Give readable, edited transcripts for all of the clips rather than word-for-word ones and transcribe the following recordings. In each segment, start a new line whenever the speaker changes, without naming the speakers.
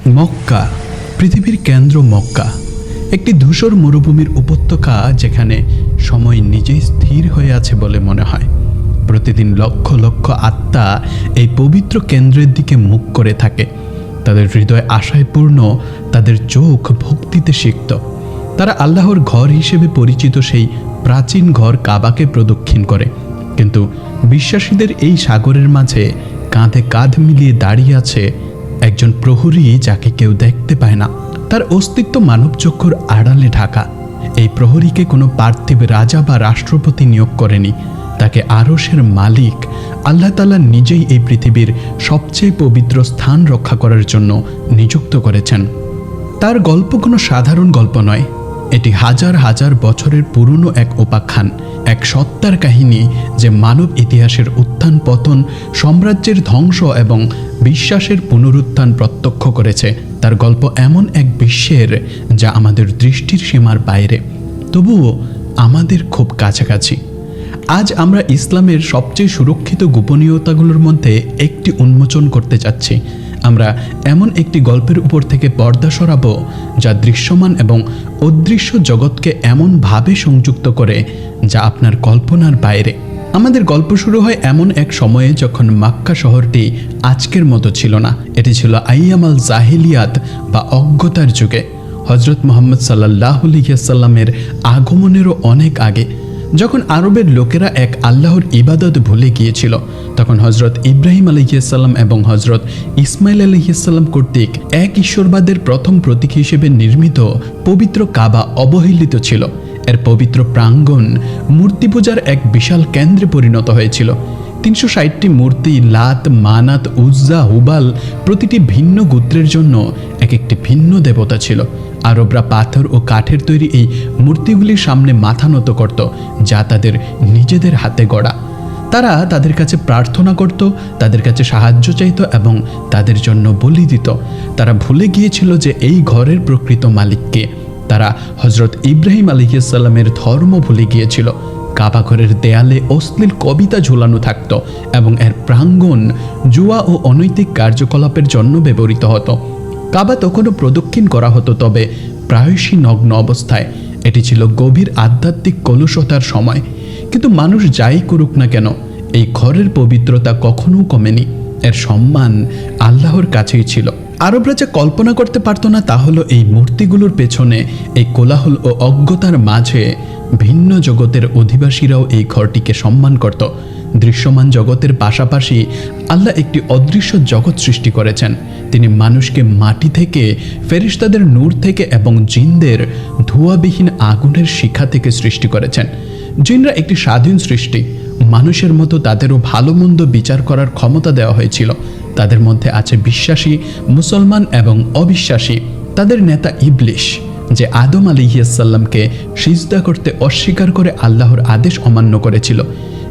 মক্কা, পৃথিবীর কেন্দ্র মক্কা, একটি ধূসর মরুভূমির উপত্যকা যেখানে সময় নিজেই স্থির হয়ে আছে বলে মনে হয়। প্রতিদিন লক্ষ লক্ষ আত্মা এই পবিত্র কেন্দ্রের দিকে মুখ করে থাকে। তাদের হৃদয় আশায় পূর্ণ, তাদের চোখ ভক্তিতে সিক্ত। তারা আল্লাহর ঘর হিসেবে পরিচিত সেই প্রাচীন ঘর কাবাকে প্রদক্ষিণ করে। কিন্তু বিশ্বাসীদের এই সাগরের মাঝে কাঁধে কাঁধ মিলিয়ে দাঁড়িয়ে আছে একজন প্রহরী যাকে কেউ দেখতে পায় না। তার অস্তিত্ব মানবচক্ষুর আড়ালে ঢাকা। এই প্রহরীকে কোনো পার্থিব রাজা বা রাষ্ট্রপতি নিয়োগ করেনি। তাকে আরশের মালিক আল্লাহ তাআলা নিজেই এই পৃথিবীর সবচেয়ে পবিত্র স্থান রক্ষা করার জন্য নিযুক্ত করেছেন। তার গল্প কোনো সাধারণ গল্প নয়, এটি হাজার হাজার বছরের পুরনো এক উপাখ্যান, এক সত্তার কাহিনী যে মানব ইতিহাসের উত্থান পতন, সাম্রাজ্যের ধ্বংস এবং বিশ্বাসের পুনরুত্থান প্রত্যক্ষ করেছে। তার গল্প এমন এক বিশ্বের যা আমাদের দৃষ্টির সীমার বাইরে, তবুও আমাদের খুব কাছাকাছি। আজ আমরা ইসলামের সবচেয়ে সুরক্ষিত গোপনীয়তাগুলোর মধ্যে একটি উন্মোচন করতে যাচ্ছি। আমরা এমন একটি গল্পের উপর থেকে পর্দা সরাবো যা দৃশ্যমান এবং অদৃশ্য জগৎকে এমনভাবে সংযুক্ত করে যা আপনার কল্পনার বাইরে। আমাদের গল্প শুরু হয় এমন এক সময়ে যখন মক্কা শহরটি আজকের মতো ছিল না। এটি ছিল আইয়ামাল জাহিলিয়াত বা অজ্ঞতার যুগে। হযরত মুহাম্মদ সাল্লাল্লাহু আলাইহি ওয়াসাল্লামের আগমনেরও অনেক আগে, যখন আরবের লোকেরা এক আল্লাহর ইবাদত ভুলে গিয়েছিল, তখন হযরত ইব্রাহিম আলাইহিসসালাম এবং হযরত ইসমাইল আলাইহিসসালাম কর্তৃক এক ঈশ্বরবাদের প্রথম প্রতীক হিসেবে নির্মিত পবিত্র কাবা অবহেলিত ছিল। এর পবিত্র প্রাঙ্গণ মূর্তি পূজার এক বিশাল কেন্দ্রে পরিণত হয়েছিল। ৩৬০টি মূর্তি, লাত, মানাত, উজ্জা, হুবাল, প্রতিটি ভিন্ন গোত্রের জন্য এক একটি ভিন্ন দেবতা ছিল। আরবরা পাথর ও কাঠের তৈরি এই মূর্তিগুলির সামনে মাথা নত করত, যা তাদের নিজেদের হাতে গড়া। তারা তাদের কাছে প্রার্থনা করত, তাদের কাছে সাহায্য চাইত এবং তাদের জন্য বলি দিত। তারা ভুলে গিয়েছিল যে এই ঘরের প্রকৃত মালিককে। তারা হযরত ইব্রাহিম আলাইহিসসালামের ধর্ম ভুলে গিয়েছিল। কাবা ঘরের দেয়ালে অশ্লীল কবিতা ঝুলানো থাকত এবং এর প্রাঙ্গণ জুয়া ও অনৈতিক কার্যকলাপের জন্য ব্যবহৃত হতো। কাবা তখনও প্রদক্ষিণ করা হতো, তবে প্রায়শই নগ্ন অবস্থায়। এটি ছিল গভীর আধ্যাত্মিক কলুষতার সময়। কিন্তু মানুষ যাই করুক না কেন, এই ঘরের পবিত্রতা কখনো কমেনি। এর সম্মান আল্লাহর কাছেই ছিল। আরবরা যা কল্পনা করতে পারত না তা হলো এই মূর্তিগুলোর পেছনে, এই কোলাহল ও অজ্ঞতার মাঝে ভিন্ন জগতের অধিবাসীরাও এই ঘরটিকে সম্মান করত। দৃশ্যমান জগতের পাশাপাশি আল্লাহ একটি অদৃশ্য জগৎ সৃষ্টি করেছেন। তিনি মানুষকে মাটি থেকে, ফেরেশতাদের নূর থেকে এবং জিনদের ধোঁয়াবিহীন আগুনের শিখা থেকে সৃষ্টি করেছেন। জিনরা একটি স্বাধীন সৃষ্টি। মানুষের মতো তাদেরও ভালো মন্দ বিচার করার ক্ষমতা দেওয়া হয়েছিল। তাদের মধ্যে আছে বিশ্বাসী, মুসলমান এবং অবিশ্বাসী। তাদের নেতা ইবলিশ, যে আদম আলাইহিসসালামকে সিজদা করতে অস্বীকার করে আল্লাহর আদেশ অমান্য করেছিল।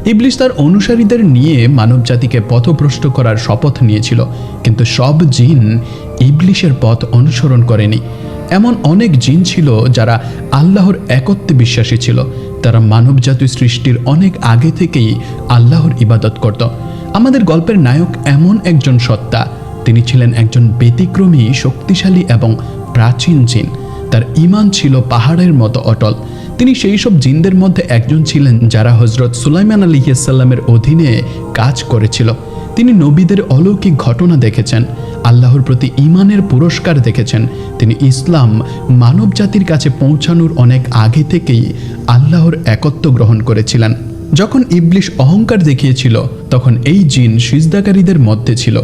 ইবলিশ তার অনুসারীদের নিয়ে মানবজাতিকে পথভ্রষ্ট করার শপথ নিয়েছিল, কিন্তু সব জিন ইবলিশের পথ অনুসরণ করেনি। এমন অনেক জিন ছিল যারা আল্লাহর একত্বে বিশ্বাসী ছিল। তারা মানবজাতি সৃষ্টির অনেক আগে থেকেই আল্লাহর ইবাদত করত। আমাদের গল্পের নায়ক এমন একজন সত্তা। তিনি ছিলেন একজন ব্যতিক্রমী, শক্তিশালী এবং প্রাচীন জিন। তার ঈমান ছিল পাহাড়ের মতো অটল। তিনি সেই সব জিনদের মধ্যে একজন ছিলেন যারা হযরত সুলাইমান আলাইহিসসালামের অধীনে কাজ করেছিল। তিনি নবীদের অলৌকিক ঘটনা দেখেছেন, আল্লাহর প্রতি ঈমানের পুরস্কার দেখেছেন। তিনি ইসলাম মানব জাতির কাছে পৌঁছানোর অনেক আগে থেকেই আল্লাহর একত্ব গ্রহণ করেছিলেন। যখন ইবলিশ অহংকার দেখিয়েছিল, তখন এই জিন সিজদাকারীদের মধ্যে ছিল।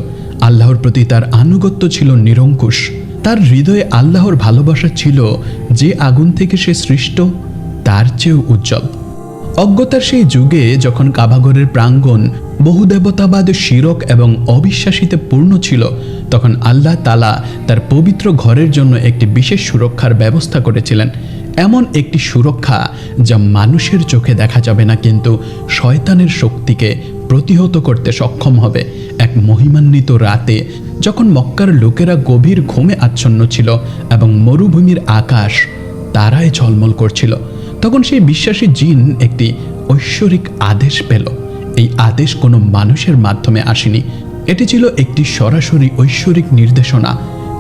আল্লাহর প্রতি তার আনুগত্য ছিল নিরঙ্কুশ। তার হৃদয়ে আল্লাহর ভালোবাসা ছিল যে আগুন থেকে সে সৃষ্ট তার চেয়েও উজ্জ্বল। অজ্ঞতার সেই যুগে যখন কাবাঘরের প্রাঙ্গণ বহুদেবতাবাদ, শিরক এবং অবিশ্বাসীতে পূর্ণ ছিল, তখন আল্লাহ তাআলা তার পবিত্র ঘরের জন্য একটি বিশেষ সুরক্ষার ব্যবস্থা করেছিলেন। এমন একটি সুরক্ষা যা মানুষের চোখে দেখা যাবে না, কিন্তু শয়তানের শক্তিকে প্রতিহত করতে সক্ষম হবে। এক মহিমান্বিত রাতে যখন মক্কার লোকেরা গভীর ঘুমে আচ্ছন্ন ছিল এবং মরুভূমির আকাশ তারায় ঝলমল করছিল, তখন সেই বিশ্বাসী জিন একটি ঐশ্বরিক আদেশ পেল। এই আদেশ কোনো মানুষের মাধ্যমে আসেনি, এটি ছিল একটি সরাসরি ঐশ্বরিক নির্দেশনা।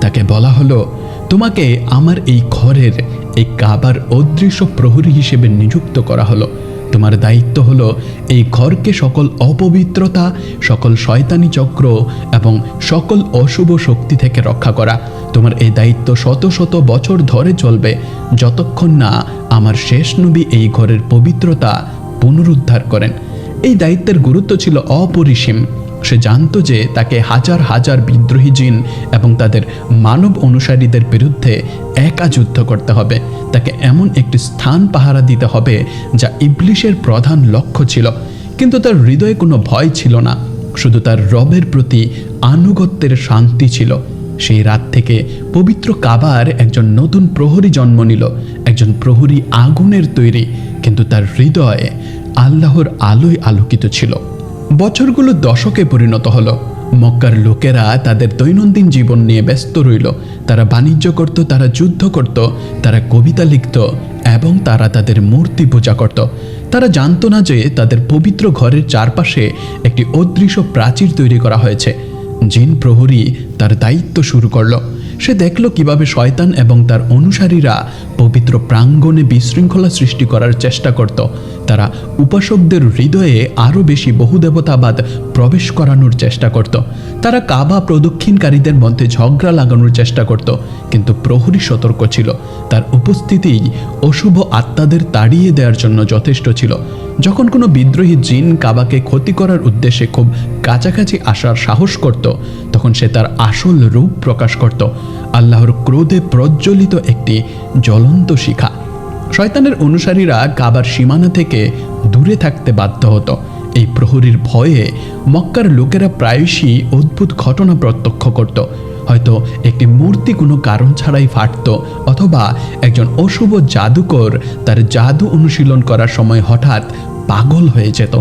তাকে বলা হলো, তোমাকে আমার এই ঘরের এই কাবার অদৃশ্য প্রহরী হিসেবে নিযুক্ত করা হলো। তোমার দায়িত্ব হলো এই ঘরকে সকল অপবিত্রতা, সকল শয়তানি চক্র এবং সকল অশুভ শক্তি থেকে রক্ষা করা। তোমার এই দায়িত্ব শত শত বছর ধরে চলবে, যতক্ষণ না আমার শেষ নবী এই ঘরের পবিত্রতা পুনরুদ্ধার করেন। এই দায়িত্বের গুরুত্ব ছিল অপরিসীম। সে জানত যে তাকে হাজার হাজার বিদ্রোহী জিন এবং তাদের মানব অনুসারীদের বিরুদ্ধে একা যুদ্ধ করতে হবে। তাকে এমন একটি স্থান পাহারা দিতে হবে যা ইবলিশের প্রধান লক্ষ্য ছিল। কিন্তু তার হৃদয়ে কোনো ভয় ছিল না, শুধু তার রবের প্রতি আনুগত্যের শান্তি ছিল। সেই রাত থেকে পবিত্র কাবার একজন নতুন প্রহরী জন্ম নিল, একজন প্রহরী আগুনের তৈরি, কিন্তু তার হৃদয়ে আল্লাহর আলোয় আলোকিত ছিল। বছরগুলো দশকে পরিণত হলো। মক্কার লোকেরা তাদের দৈনন্দিন জীবন নিয়ে ব্যস্ত রইল। তারা বাণিজ্য করত, তারা যুদ্ধ করত, তারা কবিতা লিখত এবং তারা তাদের মূর্তি পূজা করত। তারা জানত না যে তাদের পবিত্র ঘরের চারপাশে একটি অদৃশ্য প্রাচীর তৈরি করা হয়েছে। জিন প্রহরী তার দায়িত্ব শুরু করল। সে দেখল কিভাবে শয়তান এবং তার অনুসারীরা পবিত্র প্রাঙ্গণে বিশৃঙ্খলা সৃষ্টি করার চেষ্টা করত। তারা উপাসকদের হৃদয়ে আরও বেশি বহুদেবতাবাদ প্রবেশ করানোর চেষ্টা করত। তারা কাবা প্রদক্ষিণকারীদের মধ্যে ঝগড়া লাগানোর চেষ্টা করত। কিন্তু প্রহরী সতর্ক ছিল। তার উপস্থিতিই অশুভ আত্মাদের তাড়িয়ে দেওয়ার জন্য যথেষ্ট ছিল। যখন কোনো বিদ্রোহী জিন কাবাকে ক্ষতি করার উদ্দেশ্যে খুব কাছাকাছি আসার সাহস করত, তখন সে তার আসল রূপ প্রকাশ করত, আল্লাহর ক্রোধে প্রজ্বলিত একটি জ্বলন্ত শিখা। শয়তানের অনুসারীরা কাবার সীমানা থেকে দূরে থাকতে বাধ্য হতো। এই প্রহরীর ভয়ে মক্কার লোকেরা প্রায়শই অদ্ভুত ঘটনা প্রত্যক্ষ করত। হয়তো একটি মূর্তি কোনো কারণ ছাড়াই ফাটত, অথবা একজন অশুভ জাদুকর তার জাদু অনুশীলন করার সময় হঠাৎ পাগল হয়ে যেত।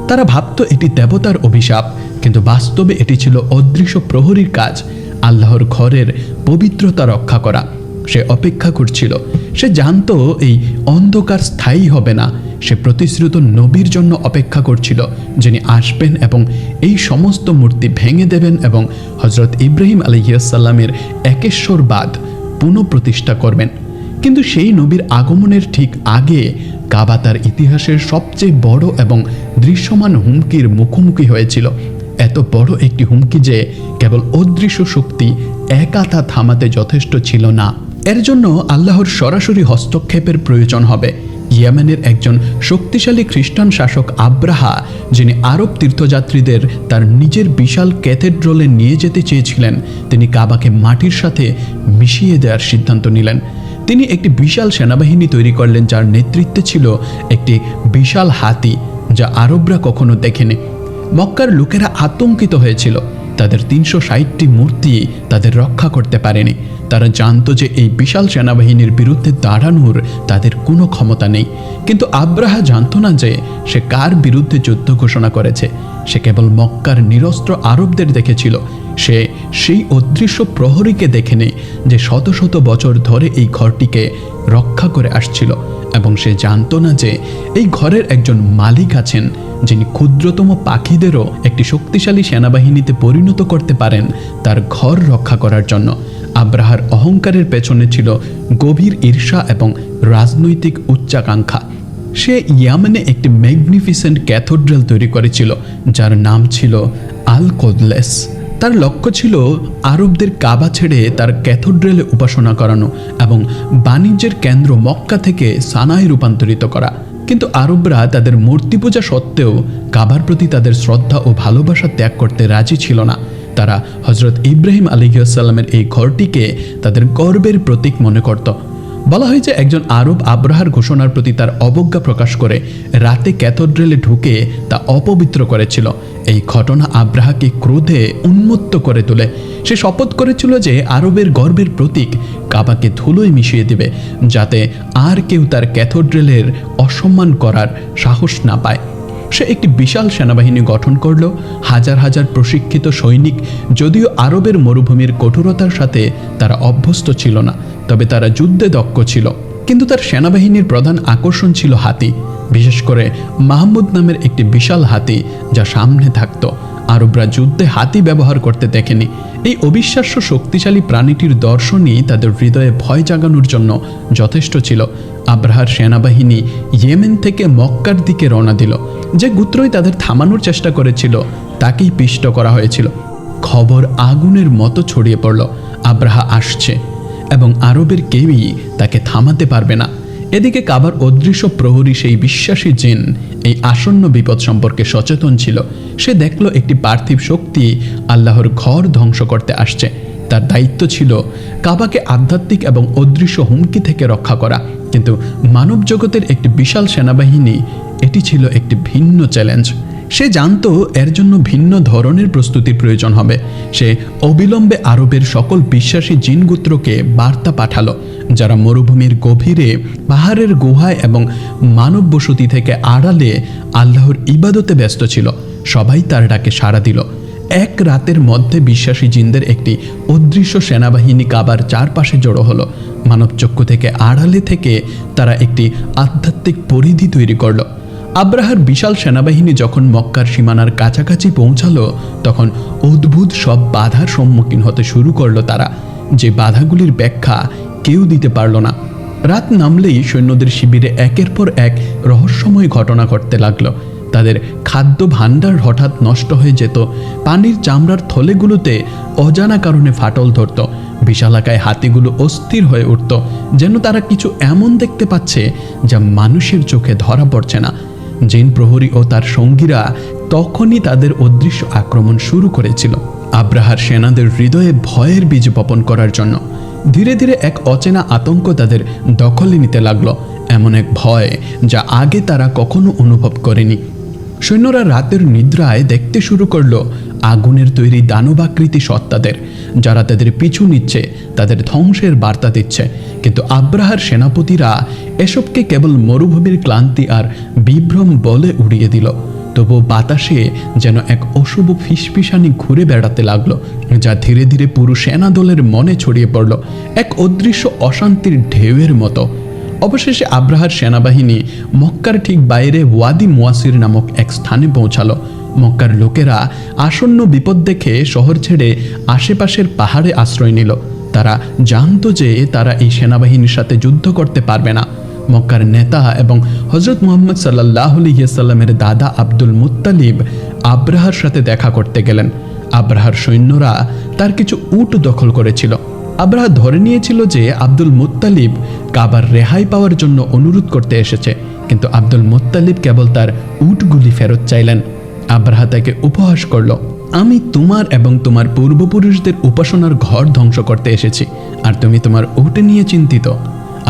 তারা ভাবত এটি দেবতার অভিশাপ, কিন্তু বাস্তবে এটি ছিল অদৃশ্য প্রহরীর কাজ, আল্লাহর ঘরের পবিত্রতা রক্ষা করা। সে অপেক্ষা করছিল। সে জানত এই অন্ধকার স্থায়ী হবে না। সে প্রতিশ্রুত নবীর জন্য অপেক্ষা করছিল, যিনি আসবেন এবং এই সমস্ত মূর্তি ভেঙে দেবেন এবং হজরত ইব্রাহিম আলাইহিসসালামের একেশ্বরবাদ পুনঃপ্রতিষ্ঠা করবেন। কিন্তু সেই নবীর আগমনের ঠিক আগে কাবা তার ইতিহাসের সবচেয়ে বড় এবং দৃশ্যমান হুমকির মুখোমুখি হয়েছিল। এত বড় একটি হুমকি যে কেবল অদৃশ্য শক্তি একা তা থামাতে যথেষ্ট ছিল না। এর জন্য আল্লাহর সরাসরি হস্তক্ষেপের প্রয়োজন হবে। ইয়েমেনের একজন শক্তিশালী খ্রিস্টান শাসক আব্রাহা, যিনি আরব তীর্থযাত্রীদের তার নিজের বিশাল ক্যাথেড্রালে নিয়ে যেতে চেয়েছিলেন, তিনি কাবাকে মাটির সাথে মিশিয়ে দেওয়ার সিদ্ধান্ত নিলেন। তিনি একটি বিশাল সেনাবাহিনী তৈরি করলেন, যার নেতৃত্বে ছিল একটি বিশাল হাতি, যা আরবরা কখনো দেখেনি। মক্কার লোকেরা আতঙ্কিত হয়েছিল। তাদের ৩৬০টি মূর্তি তাদের রক্ষা করতে পারেনি। তারা জানত যে এই বিশাল সেনাবাহিনীর বিরুদ্ধে দাঁড়ানোর তাদের কোনো ক্ষমতা নেই। কিন্তু আব্রাহা জানত না যে সে কার বিরুদ্ধে যুদ্ধ ঘোষণা করেছে। সে কেবল মক্কার নিরস্ত্র আরবদের দেখেছিল। সে সেই অদৃশ্য প্রহরীকে দেখেনি, যে শত শত বছর ধরে এই ঘরটিকে রক্ষা করে আসছিল। এবং সে জানত না যে এই ঘরের একজন মালিক আছেন, যিনি ক্ষুদ্রতম পাখিদেরও একটি শক্তিশালী সেনাবাহিনীতে পরিণত করতে পারেন তার ঘর রক্ষা করার জন্য। আব্রাহার অহংকারের পেছনে ছিল গভীর ঈর্ষা এবং রাজনৈতিক উচ্চাকাঙ্ক্ষা। সে ইয়ামেনে একটি ম্যাগনিফিসেন্ট ক্যাথেড্রাল তৈরি করেছিল, যার নাম ছিল আল কোদলেস। তার লক্ষ্য ছিল আরবদের কাবা ছেড়ে তার ক্যাথেড্রালে উপাসনা করানো এবং বাণিজ্যের কেন্দ্র মক্কা থেকে সানায় রূপান্তরিত করা। কিন্তু আরবরা তাদের মূর্তি পূজা সত্ত্বেও কাবার প্রতি তাদের শ্রদ্ধা ও ভালোবাসা ত্যাগ করতে রাজি ছিল না। তারা হজরত ইব্রাহিম আলাইহিসসালামের এই ঘরটিকে তাদের গর্বের প্রতীক মনে করত। বলা হয় যে একজন আরব আব্রাহার ঘোষণার প্রতি তার অবজ্ঞা প্রকাশ করে রাতে ক্যাথেড্রালে ঢুকে তা অপবিত্র করেছিল। এই ঘটনা আব্রাহাকে ক্রোধে উন্মত্ত করে তোলে। সে শপথ করেছিল যে আরবের গর্বের প্রতীক কাবাকে ধুলোয় মিশিয়ে দেবে, যাতে আর কেউ তার ক্যাথেড্রালের অসম্মান করার সাহস না পায়। সে একটি বিশাল সেনাবাহিনী গঠন করল, হাজার হাজার প্রশিক্ষিত সৈনিক। যদিও আরবের মরুভূমির কঠোরতার সাথে তারা অভ্যস্ত ছিল না, তবে তারা যুদ্ধে দক্ষ ছিল। কিন্তু তার সেনাবাহিনীর প্রধান আকর্ষণ ছিল হাতি, বিশেষ করে মাহমুদ নামের একটি বিশাল হাতি, যা সামনে থাকত। আরবরা যুদ্ধে হাতি ব্যবহার করতে দেখেনি। এই অবিশ্বাস্য শক্তিশালী প্রাণীটির দর্শনই তাদের হৃদয়ে ভয় জাগানোর জন্য যথেষ্ট ছিল। আব্রাহার সেনাবাহিনী ইয়েমেন থেকে মক্কার দিকে রওনা দিল। যে গোত্রই তাদের থামানোর চেষ্টা করেছিল তাকেই পিষ্ট করা হয়েছিল। খবর আগুনের মতো ছড়িয়ে পড়ল, আব্রাহা আসছে এবং আরবের কেউই তাকে থামাতে পারবে না। এদিকে কাবার অদৃশ্য প্রহরী সেই বিশ্বাসী জিন এই আসন্ন বিপদ সম্পর্কে সচেতন ছিল। সে দেখল একটি পার্থিব শক্তি আল্লাহর ঘর ধ্বংস করতে আসছে। তার দায়িত্ব ছিল কাবাকে আধ্যাত্মিক এবং অদৃশ্য হুমকি থেকে রক্ষা করা। কিন্তু মানব জগতের একটি বিশাল সেনাবাহিনী, এটি ছিল একটি ভিন্ন চ্যালেঞ্জ। সে জানত এর জন্য ভিন্ন ধরনের প্রস্তুতির প্রয়োজন হবে। সে অবিলম্বে আরবের সকল বিশ্বাসী জিনগোত্রকে বার্তা পাঠালো, যারা মরুভূমির গভীরে, পাহাড়ের গুহায় এবং মানব বসতি থেকে আড়ালে আল্লাহর ইবাদতে ব্যস্ত ছিল। সবাই তার ডাকে সাড়া দিল। এক রাতের মধ্যে বিশ্বাসী জিনদের একটি অদৃশ্য সেনাবাহিনী কাবার চারপাশে জড়ো হলো। মানবচক্ষু থেকে আড়ালে থেকে তারা একটি আধ্যাত্মিক পরিধি তৈরি করলো। আব্রাহার বিশাল সেনাবাহিনী যখন মক্কার সীমানার কাছাকাছি পৌঁছালো, তখন অদ্ভুত সব বাধার সম্মুখীন হতে শুরু করলো তারা, যে বাধাগুলির ব্যাখ্যা কেউ দিতে পারল না। রাত নামলেই সৈন্যদের শিবিরে একের পর এক রহস্যময় ঘটনা ঘটতে লাগলো। তাদের খাদ্য ভাণ্ডার হঠাৎ নষ্ট হয়ে যেত, পানির চামড়ার থলেগুলোতে অজানা কারণে ফাটল ধরত, বিশালাকায় হাতিগুলো অস্থির হয়ে উঠত, যেন তারা কিছু এমন দেখতে পাচ্ছে যা মানুষের চোখে ধরা পড়ছে না। জিন প্রহরী ও তার সঙ্গীরা তখনই তাদের অদৃশ্য আক্রমণ শুরু করেছিল, আব্রাহার সেনাদের হৃদয়ে ভয়ের বীজ বপন করার জন্য। ধীরে ধীরে এক অচেনা আতঙ্ক তাদের দখলে নিতে লাগলো, এমন এক ভয় যা আগে তারা কখনো অনুভব করেনি। সৈন্যরা রাতের নিদ্রায় দেখতে শুরু করলো আগুনের তৈরি দানবাকৃতি সত্তাদের, যারা তাদের পিছু নিচ্ছে, তাদের ধ্বংসের বার্তা দিচ্ছে। কিন্তু আব্রাহার সেনাপতিরা এসবকে কেবল মরুভূমির ক্লান্তি আর বিভ্রম বলে উড়িয়ে দিল। তবু বাতাসে যেন এক অশুভ ফিসফিসানি ঘুরে বেড়াতে লাগলো, যা ধীরে ধীরে পুরো সেনাদলের মনে ছড়িয়ে পড়ল এক অদৃশ্য অশান্তির ঢেউয়ের মতো। অবশেষে আব্রাহার সেনাবাহিনী মক্কার ঠিক বাইরে ওয়াদি মুয়াসির নামক এক স্থানে পৌঁছালো। মক্কার লোকেরা আসন্ন বিপদ দেখে শহর ছেড়ে আশেপাশের পাহাড়ে আশ্রয় নিল। তারা জানত যে তারা এই সেনাবাহিনীর সাথে যুদ্ধ করতে পারবে না। মক্কার নেতা এবং হজরত মুহাম্মদ সাল্লাল্লাহু আলাইহি ওয়াসাল্লামের দাদা আব্দুল মুত্তালিব আব্রাহার সাথে দেখা করতে গেলেন। আব্রাহার সৈন্যরা তার কিছু উট দখল করেছিল। আব্রাহা ধরে নিয়েছিল যে আব্দুল মুত্তালিব কাবার রেহাই পাওয়ার জন্য অনুরোধ করতে এসেছে, কিন্তু আব্দুল মুত্তালিব কেবল তার উটগুলি ফেরত চাইলেন। আব্রাহা তাকে উপহাস করল, আমি তোমার এবং তোমার পূর্বপুরুষদের উপাসনার ঘর ধ্বংস করতে এসেছি, আর তুমি তোমার উট নিয়ে চিন্তিত।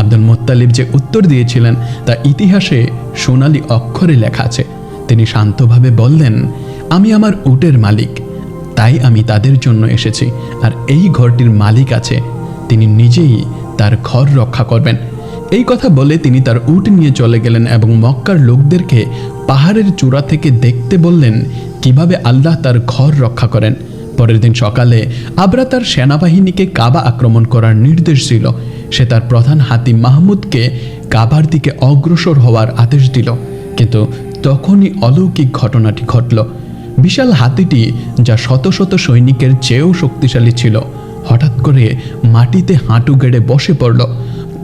আব্দুল মুত্তালিব যে উত্তর দিয়েছিলেন তা ইতিহাসে সোনালী অক্ষরে লেখা আছে। তিনি শান্তভাবে বললেন, আমি আমার উটের মালিক, তাই আমি তাদের জন্য এসেছি, আর এই ঘরটির মালিক আছে, তিনি নিজেই তার ঘর রক্ষা করবেন। এই কথা বলে তিনি তার উট নিয়ে চলে গেলেন এবং মক্কার লোকদেরকে পাহাড়ের চূড়া থেকে দেখতে বললেন কিভাবে আল্লাহ তার ঘর রক্ষা করেন। পরের দিন সকালে আব্রাহা তার সেনাবাহিনীকে কাবা আক্রমণ করার নির্দেশ দিল। সে তার প্রধান হাতি মাহমুদকে কাবার দিকে অগ্রসর হওয়ার আদেশ দিল। কিন্তু তখনই অলৌকিক ঘটনাটি ঘটল। বিশাল হাতিটি, যা শত শত সৈনিকের চেয়েও শক্তিশালী ছিল, হঠাৎ করে মাটিতে হাঁটু গেড়ে বসে পড়ল।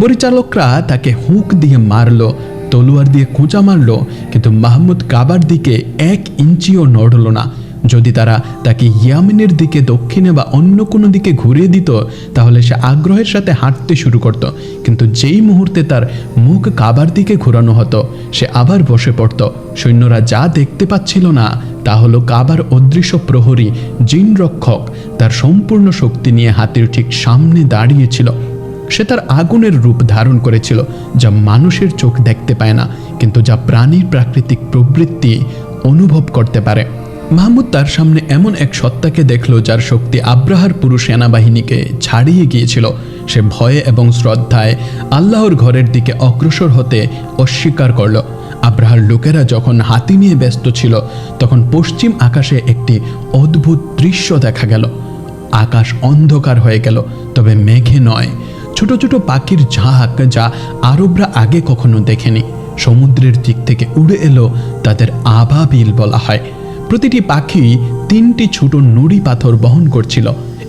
পরিচালকরা তাকে হুক দিয়ে মারল, তলোয়ার দিয়ে খোঁচা মারল, কিন্তু মাহমুদ কাবার দিকে 1 ইঞ্চিও নড়ল না। যদি তারা তাকে ইয়ামেনের দিকে, দক্ষিণে বা অন্য কোনো দিকে ঘুরিয়ে দিত, তাহলে সে আগ্রহের সাথে হাঁটতে শুরু করত। কিন্তু যেই মুহূর্তে তার মুখ কাবার দিকে ঘোরানো হতো, সে আবার বসে পড়ত। সৈন্যরা যা দেখতে পাচ্ছিল না তা হলো কাবার অদৃশ্য প্রহরী জিন রক্ষক তার সম্পূর্ণ শক্তি নিয়ে হাতির ঠিক সামনে দাঁড়িয়েছিল। সে তার আগুনের রূপ ধারণ করেছিল, যা মানুষের চোখ দেখতে পায় না, কিন্তু যা প্রাণীর প্রাকৃতিক প্রবৃত্তি অনুভব করতে পারে। মাহমুদ তার সামনে এমন এক সত্তাকে দেখল যার শক্তি আব্রাহার পুরো সেনাবাহিনীকে ছাড়িয়ে গিয়েছিল। সে ভয়ে এবং শ্রদ্ধায় আল্লাহর ঘরের দিকে অগ্রসর হতে অস্বীকার করল। আব্রাহার লোকেরা যখন হাতি নিয়ে ব্যস্ত ছিল, তখন পশ্চিম আকাশে একটি অদ্ভুত দৃশ্য দেখা গেল। আকাশ অন্ধকার হয়ে গেল, তবে মেঘে নয়, ছোট ছোট পাখির ঝাঁক, যা আরবরা আগে কখনো দেখেনি, সমুদ্রের দিক থেকে উড়ে এলো। তাদের আবাবিল বলা হয়। প্রতিটি পাখি 3টি ছোট নুড়ি পাথর বহন করছিল,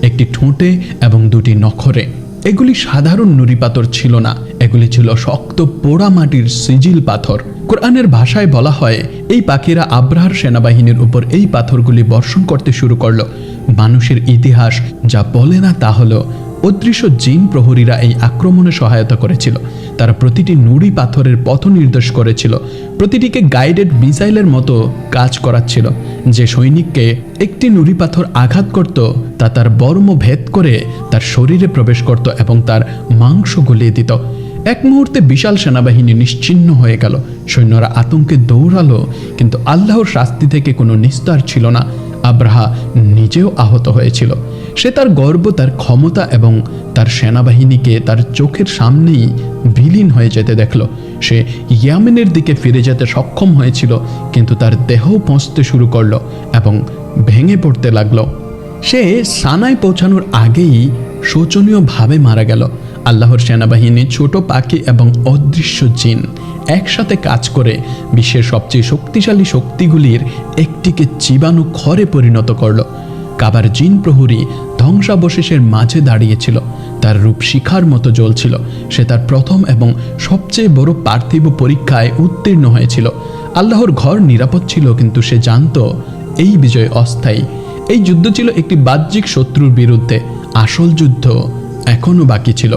একটি ঠোঁটে এবং 2টি নখরে। এগুলি সাধারণ নুড়ি পাথর ছিল না, এগুলি ছিল শক্ত পোড়া মাটির সিজিল পাথর। কোরআনের ভাষায় বলা হয়, এই পাখিরা আব্রাহার সেনাবাহিনীর উপর এই পাথরগুলি বর্ষণ করতে শুরু করলো। মানুষের ইতিহাস যা বলে না তা হলো, অদৃশ্য জিন প্রহরীরা এই আক্রমণে সহায়তা করেছিল। তারা প্রতিটি নুড়ি পাথরের পথ নির্দেশ করেছিল, প্রতিটিকে গাইডেড মিসাইলের মতো কাজ করাচ্ছিল। যে সৈনিককে একটি নুড়ি পাথর আঘাত করত, তা তার বর্ম ভেদ করে তার শরীরে প্রবেশ করত এবং তার মাংস গলিয়ে দিত। এক মুহূর্তে বিশাল সেনাবাহিনী নিশ্চিহ্ন হয়ে গেল। সৈন্যরা আতঙ্কে দৌড়ালো, কিন্তু আল্লাহর শাস্তি থেকে কোনো নিস্তার ছিল না। আব্রাহা নিজেও আহত হয়েছিল। সে তার গর্ব, তার ক্ষমতা এবং তার সেনাবাহিনীকে তার চোখের সামনেই বিলীন হয়ে যেতে দেখল। সে ইয়ামেনের দিকে ফিরে যেতে সক্ষম হয়েছিল, কিন্তু তার দেহ পৌঁছতে শুরু করলো এবং ভেঙে পড়তে লাগলো। সে সানায় পৌঁছানোর আগেই শোচনীয়ভাবে মারা গেল। আল্লাহর সেনাবাহিনী, ছোট পাখি এবং অদৃশ্য জিন একসাথে কাজ করে বিশ্বের সবচেয়ে শক্তিশালী শক্তিগুলির একটিকে জীবাণু খড়ে পরিণত করল। কাবার জিন প্রহরী ধ্বংসাবশেষের মাঝে দাঁড়িয়েছিল, তার রূপ শিখার মতো জ্বলছিল। সে তার প্রথম এবং সবচেয়ে বড় পার্থিব পরীক্ষায় উত্তীর্ণ হয়েছিল। আল্লাহর ঘর নিরাপদ ছিল, কিন্তু সে জানত এই বিজয় অস্থায়ী। এই যুদ্ধ ছিল একটি বাহ্যিক শত্রুর বিরুদ্ধে, আসল যুদ্ধ এখনও বাকি ছিল।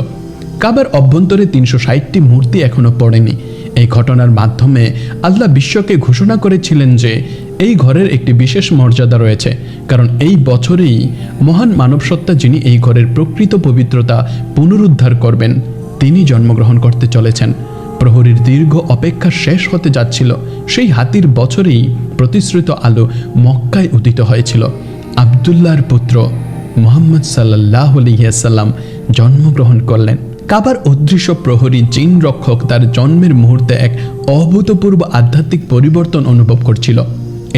কাবার অভ্যন্তরে 360টি মূর্তি এখনও পড়েনি। এই ঘটনার মাধ্যমে আল্লাহ বিশ্বকে ঘোষণা করেছিলেন যে এই ঘরের একটি বিশেষ মর্যাদা রয়েছে, কারণ এই বছরেই মহান মানবসত্তা, যিনি এই ঘরের প্রকৃত পবিত্রতা পুনরুদ্ধার করবেন, তিনি জন্মগ্রহণ করতে চলেছেন। প্রহরীর দীর্ঘ অপেক্ষা শেষ হতে যাচ্ছিল। সেই হাতির বছরেই প্রতিশ্রুত আলো মক্কায় উদিত হয়েছিল। আবদুল্লাহর পুত্র মুহাম্মদ সাল্লাল্লাহু আলাইহি ওয়াসাল্লাম জন্মগ্রহণ করলেন। কাবার অদৃশ্য প্রহরী জিন রক্ষক তার জন্মের মুহূর্তে এক অভূতপূর্ব আধ্যাত্মিক পরিবর্তন অনুভব করছিল।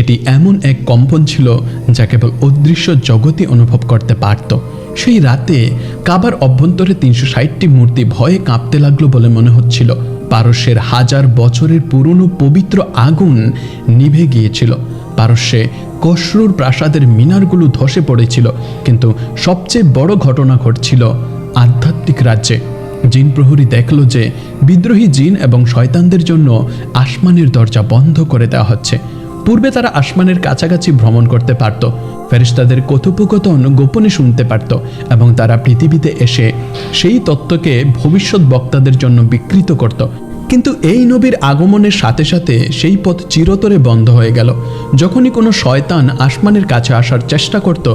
এটি এমন এক কম্পন ছিল যা কেবল অদৃশ্য জগতই অনুভব করতে পারত। সেই রাতে কাবার অভ্যন্তরে 360টি মূর্তি ভয়ে কাঁপতে লাগলো বলে মনে হচ্ছিল। পারস্যের 1000 বছরের পুরনো পবিত্র আগুন নিভে গিয়েছিল। পারস্যে কসরুর প্রাসাদের মিনারগুলো ধসে পড়েছিল। কিন্তু সবচেয়ে বড় ঘটনা ঘটছিল আধ্যাত্মিক রাজ্যে। জিন প্রহরী দেখল যে বিদ্রোহী জিন এবং শয়তানদের জন্য আসমানের দরজা বন্ধ করে দেওয়া হচ্ছে। পূর্বে তারা আসমানের কাছাকাছি ভ্রমণ করতে পারত, ফেরেশতাদের কথোপকথন গোপনে শুনতে পারত এবং তারা পৃথিবীতে এসে সেই তত্ত্বকে ভবিষ্যৎ বক্তাদের জন্য বিকৃত করত। কিন্তু এই নবীর আগমনের সাথে সাথে সেই পথ চিরতরে বন্ধ হয়ে গেল। যখনই কোনো শয়তান আসমানের কাছে আসার চেষ্টা করত,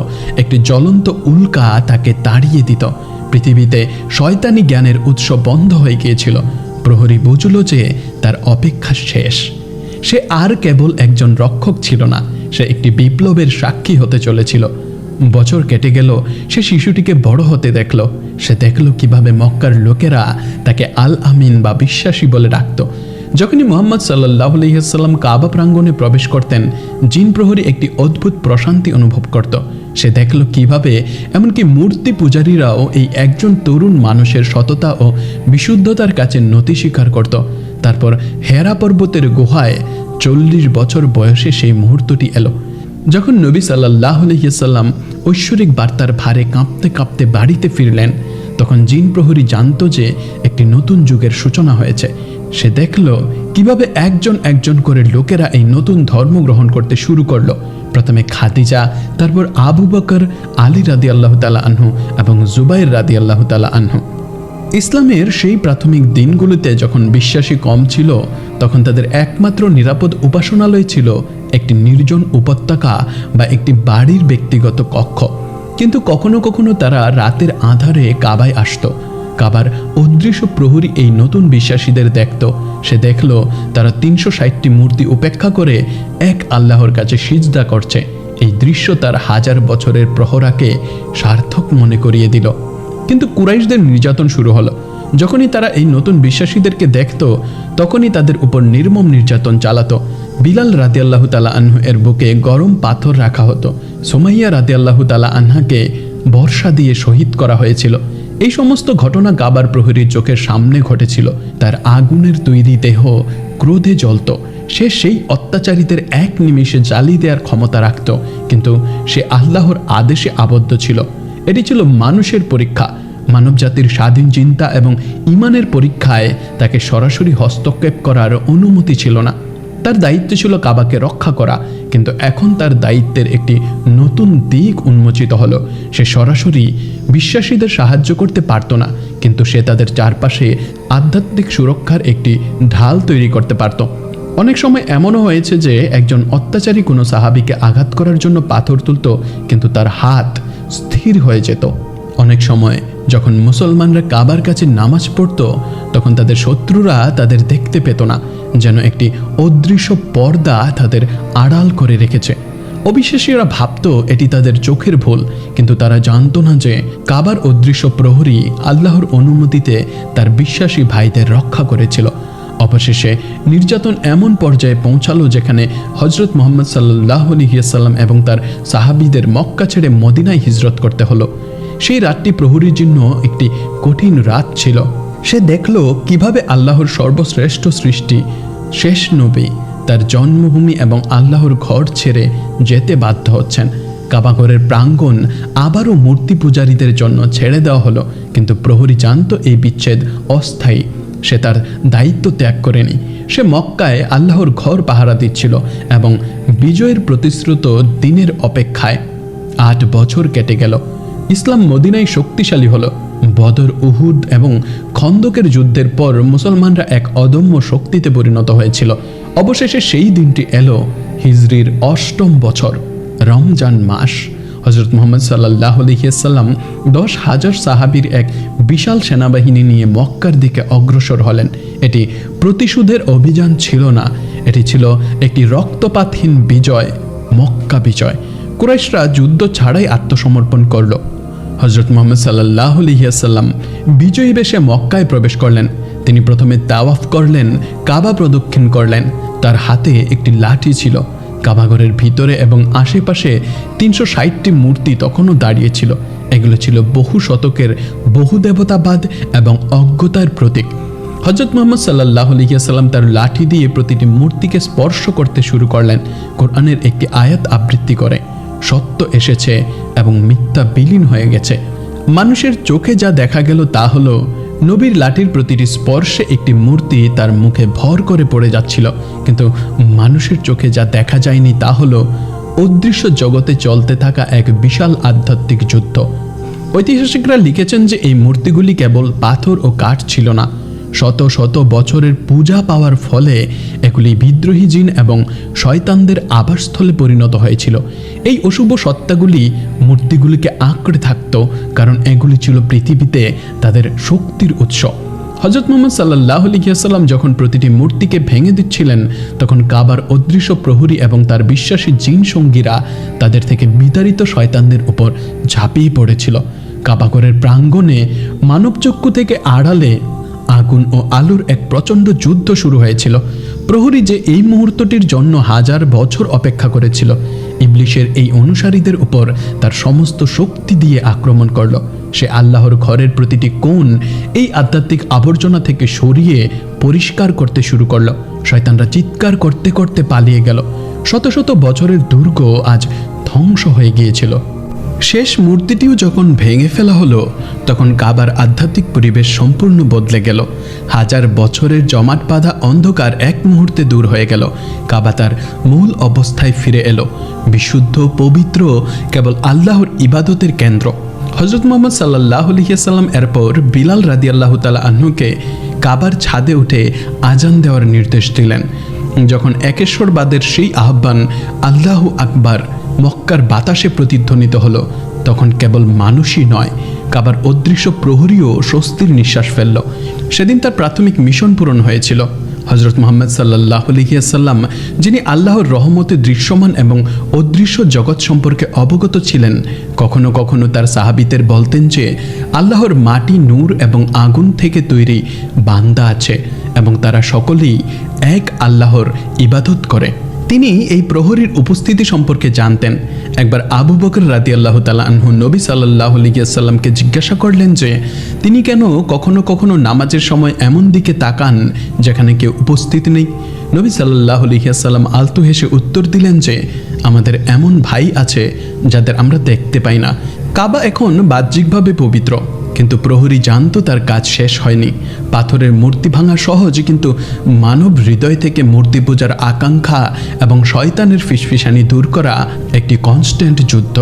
একটি জ্বলন্ত উল্কা তাকে তাড়িয়ে দিত। পৃথিবীতে শয়তানি জ্ঞানের উৎস বন্ধ হয়ে গিয়েছিল। প্রহরী বুঝল যে তার অপেক্ষা শেষ। সে আর কেবল একজন রক্ষক ছিল না, সে একটি বিপ্লবের সাক্ষী হতে চলেছিল। বছর কেটে গেল, সে শিশুটিকে বড় হতে দেখল। সে দেখল কিভাবে মক্কার লোকেরা তাকে আল আমিন বা বিশ্বাসী বলে ডাকত। যখনই মুহাম্মদ সাল্লাল্লাহু আলাইহি ওয়াসাল্লাম কাবা প্রাঙ্গণে প্রবেশ করতেন, জিন প্রহরী একটি অদ্ভুত প্রশান্তি অনুভব করত। সে দেখল কিভাবে এমনকি মূর্তি পূজারীরাও এই একজন তরুণ মানুষের সততা ও বিশুদ্ধতার কাছে নতি স্বীকার করত। তারপর হেরা পর্বতের গুহায় 40 বছর বয়সে সেই মুহূর্তটি এলো, যখন নবী সাল্লাল্লাহু আলাইহি ওয়াসাল্লাম ঐশ্বরিক বার্তার ভারে কাঁপতে কাঁপতে বাড়িতে ফিরলেন। তখন জিন প্রহরী জানত যে একটি নতুন যুগের সূচনা হয়েছে। সে দেখল কিভাবে একজন একজন করে লোকেরা এই নতুন ধর্ম গ্রহণ করতে শুরু করলো। প্রথমে খাদিজা, তারপর আবু বকর, আলী রাদিয়াল্লাহু তাআলা আনহু এবং জুবাইর রাদিয়াল্লাহু তাআলা আনহু। ইসলামের সেই প্রাথমিক দিনগুলোতে যখন বিশ্বাসী কম ছিল, তখন তাদের একমাত্র নিরাপদ উপাসনালয় ছিল একটি নির্জন উপত্যকা বা একটি বাড়ির ব্যক্তিগত কক্ষ। কিন্তু কখনো কখনো তারা রাতের আঁধারে কাবায় আসত। কাবার অদৃশ্য প্রহরী এই নতুন বিশ্বাসীদের দেখত। সে দেখল তারা 360টি মূর্তি উপেক্ষা করে এক আল্লাহর কাছে সিজদা করছে। এই দৃশ্য তার 1000 বছরের প্রহরাকে সার্থক মনে করিয়ে দিল। কিন্তু কুরাইশদের নির্যাতন শুরু হলো। যখনই তারা এই নতুন বিশ্বাসীদেরকে দেখত, তখনই তাদের উপর নির্মম নির্যাতন চালাতো। বিলাল রাদিয়াল্লাহু তাআলা আনহু এর বুকে গরম পাথর রাখা হতো। সুমাইয়া রাদিয়াল্লাহু তাআলা আনহাকে বর্ষা দিয়ে শহীদ করা হয়েছিল। এই সমস্ত ঘটনা কাবার প্রহরীর চোখের সামনে ঘটেছিল। তার আগুনের তৈরি দেহ ক্রোধে জ্বলত। সে সেই অত্যাচারীদের এক নিমেষে জ্বালিয়ে দেওয়ার ক্ষমতা রাখত, কিন্তু সে আল্লাহর আদেশে আবদ্ধ ছিল। এটি ছিল মানুষের পরীক্ষা, মানবজাতির স্বাধীন চিন্তা এবং ইমানের পরীক্ষায় তাকে সরাসরি হস্তক্ষেপ করার অনুমতি ছিল না। তার দায়িত্ব ছিল কাবাকে রক্ষা করা, কিন্তু এখন তার দায়িত্বের একটি নতুন দিক উন্মোচিত হলো। সে সরাসরি বিশ্বাসীদের সাহায্য করতে পারত না, কিন্তু সে তাদের চারপাশে আধ্যাত্মিক সুরক্ষার একটি ঢাল তৈরি করতে পারত। অনেক সময় এমনও হয়েছে যে একজন অত্যাচারী কোনো সাহাবীকে আঘাত করার জন্য পাথর তুলত, কিন্তু তার হাত স্থির হয়ে যেত। অনেক সময় যখন মুসলমানরা কাবার কাছে নামাজ পড়ত, তখন তাদের শত্রুরা তাদের দেখতে পেত না, যেন একটি অদৃশ্য পর্দা তাদের আড়াল করে রেখেছে। অবিশ্বাসীরা ভাবত এটি তাদের চোখের ভুল, কিন্তু তারা জানত না যে কাবার অদৃশ্য প্রহরী আল্লাহর অনুমতিতে তার বিশ্বাসী ভাইদের রক্ষা করেছিল। অবশেষে নির্যাতন এমন পর্যায়ে পৌঁছালো যেখানে হজরত মুহাম্মদ সাল্লাল্লাহু আলাইহি ওয়াসাল্লাম এবং তার সাহাবীদের মক্কা ছেড়ে মদিনায় হিজরত করতে হলো। সেই রাতটি প্রহরীর জন্য একটি কঠিন রাত ছিল। সে দেখল কিভাবে আল্লাহর সর্বশ্রেষ্ঠ সৃষ্টি শেষ নবী তার জন্মভূমি এবং আল্লাহর ঘর ছেড়ে যেতে বাধ্য হচ্ছেন। কাবাঘরের প্রাঙ্গণ আবারও মূর্তি পূজারীদের জন্য ছেড়ে দেওয়া হলো, কিন্তু প্রহরী জানত এই বিচ্ছেদ অস্থায়ী। সে তার দায়িত্ব ত্যাগ করেনি। সে মক্কায় আল্লাহর ঘর পাহারা দিচ্ছিল এবং বিজয়ের প্রতিশ্রুত দিনের অপেক্ষায়। 8 বছর কেটে গেল। ইসলাম মদিনায় শক্তিশালী হলো। বদর, উহুদ এবং খন্দকের যুদ্ধের পর মুসলমানরা এক অদম্য শক্তিতে পরিণত হয়েছিল। অবশেষে সেই দিনটি এলো হিজরির 8ম বছর, রমজান মাস। হজরত মুহাম্মদ সাল্লাল্লাহু আলাইহি ওয়াসাল্লাম 10,000 সাহাবীর এক বিশাল সেনাবাহিনী নিয়ে মক্কার দিকে অগ্রসর হলেন। এটি প্রতিশোধের অভিযান ছিল না, এটি ছিল একটি রক্তপাতহীন বিজয়, মক্কা বিজয়। কুরাইশরা যুদ্ধ ছাড়াই আত্মসমর্পণ করল। হজরত মুহাম্মদ সাল্লাল্লাহু আলাইহি ওয়াসাল্লাম বিজয়ী বেশে মক্কায় প্রবেশ করলেন। তিনি প্রথমে তাওয়াফ করলেন, কাবা প্রদক্ষিণ করলেন। তার হাতে একটি লাঠি ছিল। কাবাঘরের ভিতরে এবং আশেপাশে 360টি মূর্তি তখনও দাঁড়িয়েছিল। এগুলো ছিল বহু শতকের বহুদেবতাবাদ এবং অজ্ঞতার প্রতীক। হজরত মুহাম্মদ সাল্লাল্লাহু আলাইহি ওয়াসাল্লাম তার লাঠি দিয়ে প্রতিটি মূর্তিকে স্পর্শ করতে শুরু করলেন, কোরআনের একটি আয়াত আবৃত্তি করে, সত্য এসেছে এবং মিথ্যা বিলীন হয়ে গেছে। মানুষের চোখে যা দেখা গেল তা হলো নবীর লাঠির প্রতিটি স্পর্শে একটি মূর্তি তার মুখে ভর করে পড়ে যাচ্ছিল, কিন্তু মানুষের চোখে যা দেখা যায়নি তা হলো অদৃশ্য জগতে চলতে থাকা এক বিশাল আধ্যাত্মিক যুদ্ধ। ঐতিহাসিকরা লিখেছেন যে এই মূর্তিগুলি কেবল পাথর ও কাঠ ছিল না, শত শত বছরের পূজা পাওয়ার ফলে এগুলি বিদ্রোহী জিন এবং শয়তানদের আবাসস্থলে পরিণত হয়েছিল। এই অশুভ সত্তাগুলি মূর্তিগুলিকে আঁকড়ে থাকত, কারণ এগুলি ছিল পৃথিবীতে তাদের শক্তির উৎস। হজরত মুহাম্মদ সাল্লাল্লাহু আলাইহি ওয়াসাল্লাম যখন প্রতিটি মূর্তিকে ভেঙে দিচ্ছিলেন, তখন কাবার অদৃশ্য প্রহরী এবং তার বিশ্বাসী জিন সঙ্গীরা তাদের থেকে বিতাড়িত শয়তানদের উপর ঝাঁপিয়ে পড়েছিল। কাবাঘরের প্রাঙ্গণে মানবচক্ষু থেকে আড়ালে আগুন ও আলোর এক প্রচণ্ড যুদ্ধ শুরু হয়েছিল। প্রহরী যে এই মুহূর্তটির জন্য 1000 বছর অপেক্ষা করেছিল, ইবলিশের এই অনুসারীদের উপর তার সমস্ত শক্তি দিয়ে আক্রমণ করল। সে আল্লাহর ঘরের প্রতিটি কোণ এই আধ্যাত্মিক আবর্জনা থেকে সরিয়ে পরিষ্কার করতে শুরু করল। শয়তানরা চিৎকার করতে করতে পালিয়ে গেল। শত শত বছরের দুর্গ আজ ধ্বংস হয়ে গিয়েছিল। শেষ মূর্তিটিও যখন ভেঙে ফেলা হলো, তখন কাবার আধ্যাত্মিক পরিবেশ সম্পূর্ণ বদলে গেল। 1000 বছরের জমাট বাঁধা অন্ধকার এক মুহূর্তে দূর হয়ে গেল। কাবা তার মূল অবস্থায় ফিরে এলো, বিশুদ্ধ, পবিত্র, কেবল আল্লাহর ইবাদতের কেন্দ্র। হজরত মুহাম্মদ সাল্লাল্লাহু আলাইহি ওয়াসাল্লাম এরপর বিলাল রাদিয়াল্লাহু তাআলা আনহুকে কাবার ছাদে উঠে আজান দেওয়ার নির্দেশ দিলেন। যখন একেশ্বরবাদের সেই আহ্বান আল্লাহু আকবার মক্কার বাতাসে প্রতিধ্বনিত হলো, তখন কেবল মানুষই নয়, কাবার অদৃশ্য প্রহরীও স্বস্তির নিঃশ্বাস ফেলল। সেদিন তার প্রাথমিক মিশন পূরণ হয়েছিল। হজরত মুহাম্মদ সাল্লাল্লাহু আলাইহি ওয়াসাল্লাম, যিনি আল্লাহর রহমতে দৃশ্যমান এবং অদৃশ্য জগৎ সম্পর্কে অবগত ছিলেন, কখনো কখনো তার সাহাবীদের বলতেন যে আল্লাহর মাটি, নূর এবং আগুন থেকে তৈরি বান্দা আছে এবং তারা সকলেই এক আল্লাহর ইবাদত করে। তিনি এই প্রহরীর উপস্থিতি সম্পর্কে জানতেন। একবার আবু বকর রাদিয়াল্লাহু তাআলা আনহু নবী সাল্লাল্লাহু আলাইহি ওয়াসাল্লামকে জিজ্ঞাসা করলেন যে তিনি কেন কখনো কখনো নামাজের সময় এমন দিকে তাকান যেখানে কেউ উপস্থিত নেই। নবী সাল্লাল্লাহু আলাইহি ওয়াসাল্লাম আলতু হেসে উত্তর দিলেন যে আমাদের এমন ভাই আছে যাদের আমরা দেখতে পাই না। কাবা এখন বাহ্যিকভাবে পবিত্র, কিন্তু প্রহরী জানতো তার কাজ শেষ হয়নি। পাথরের মূর্তি ভাঙা সহজ, কিন্তু মানব হৃদয় থেকে মূর্তি পূজার আকাঙ্ক্ষা এবং শয়তানের ফিসফিসানি দূর করা একটি কনস্ট্যান্ট যুদ্ধ।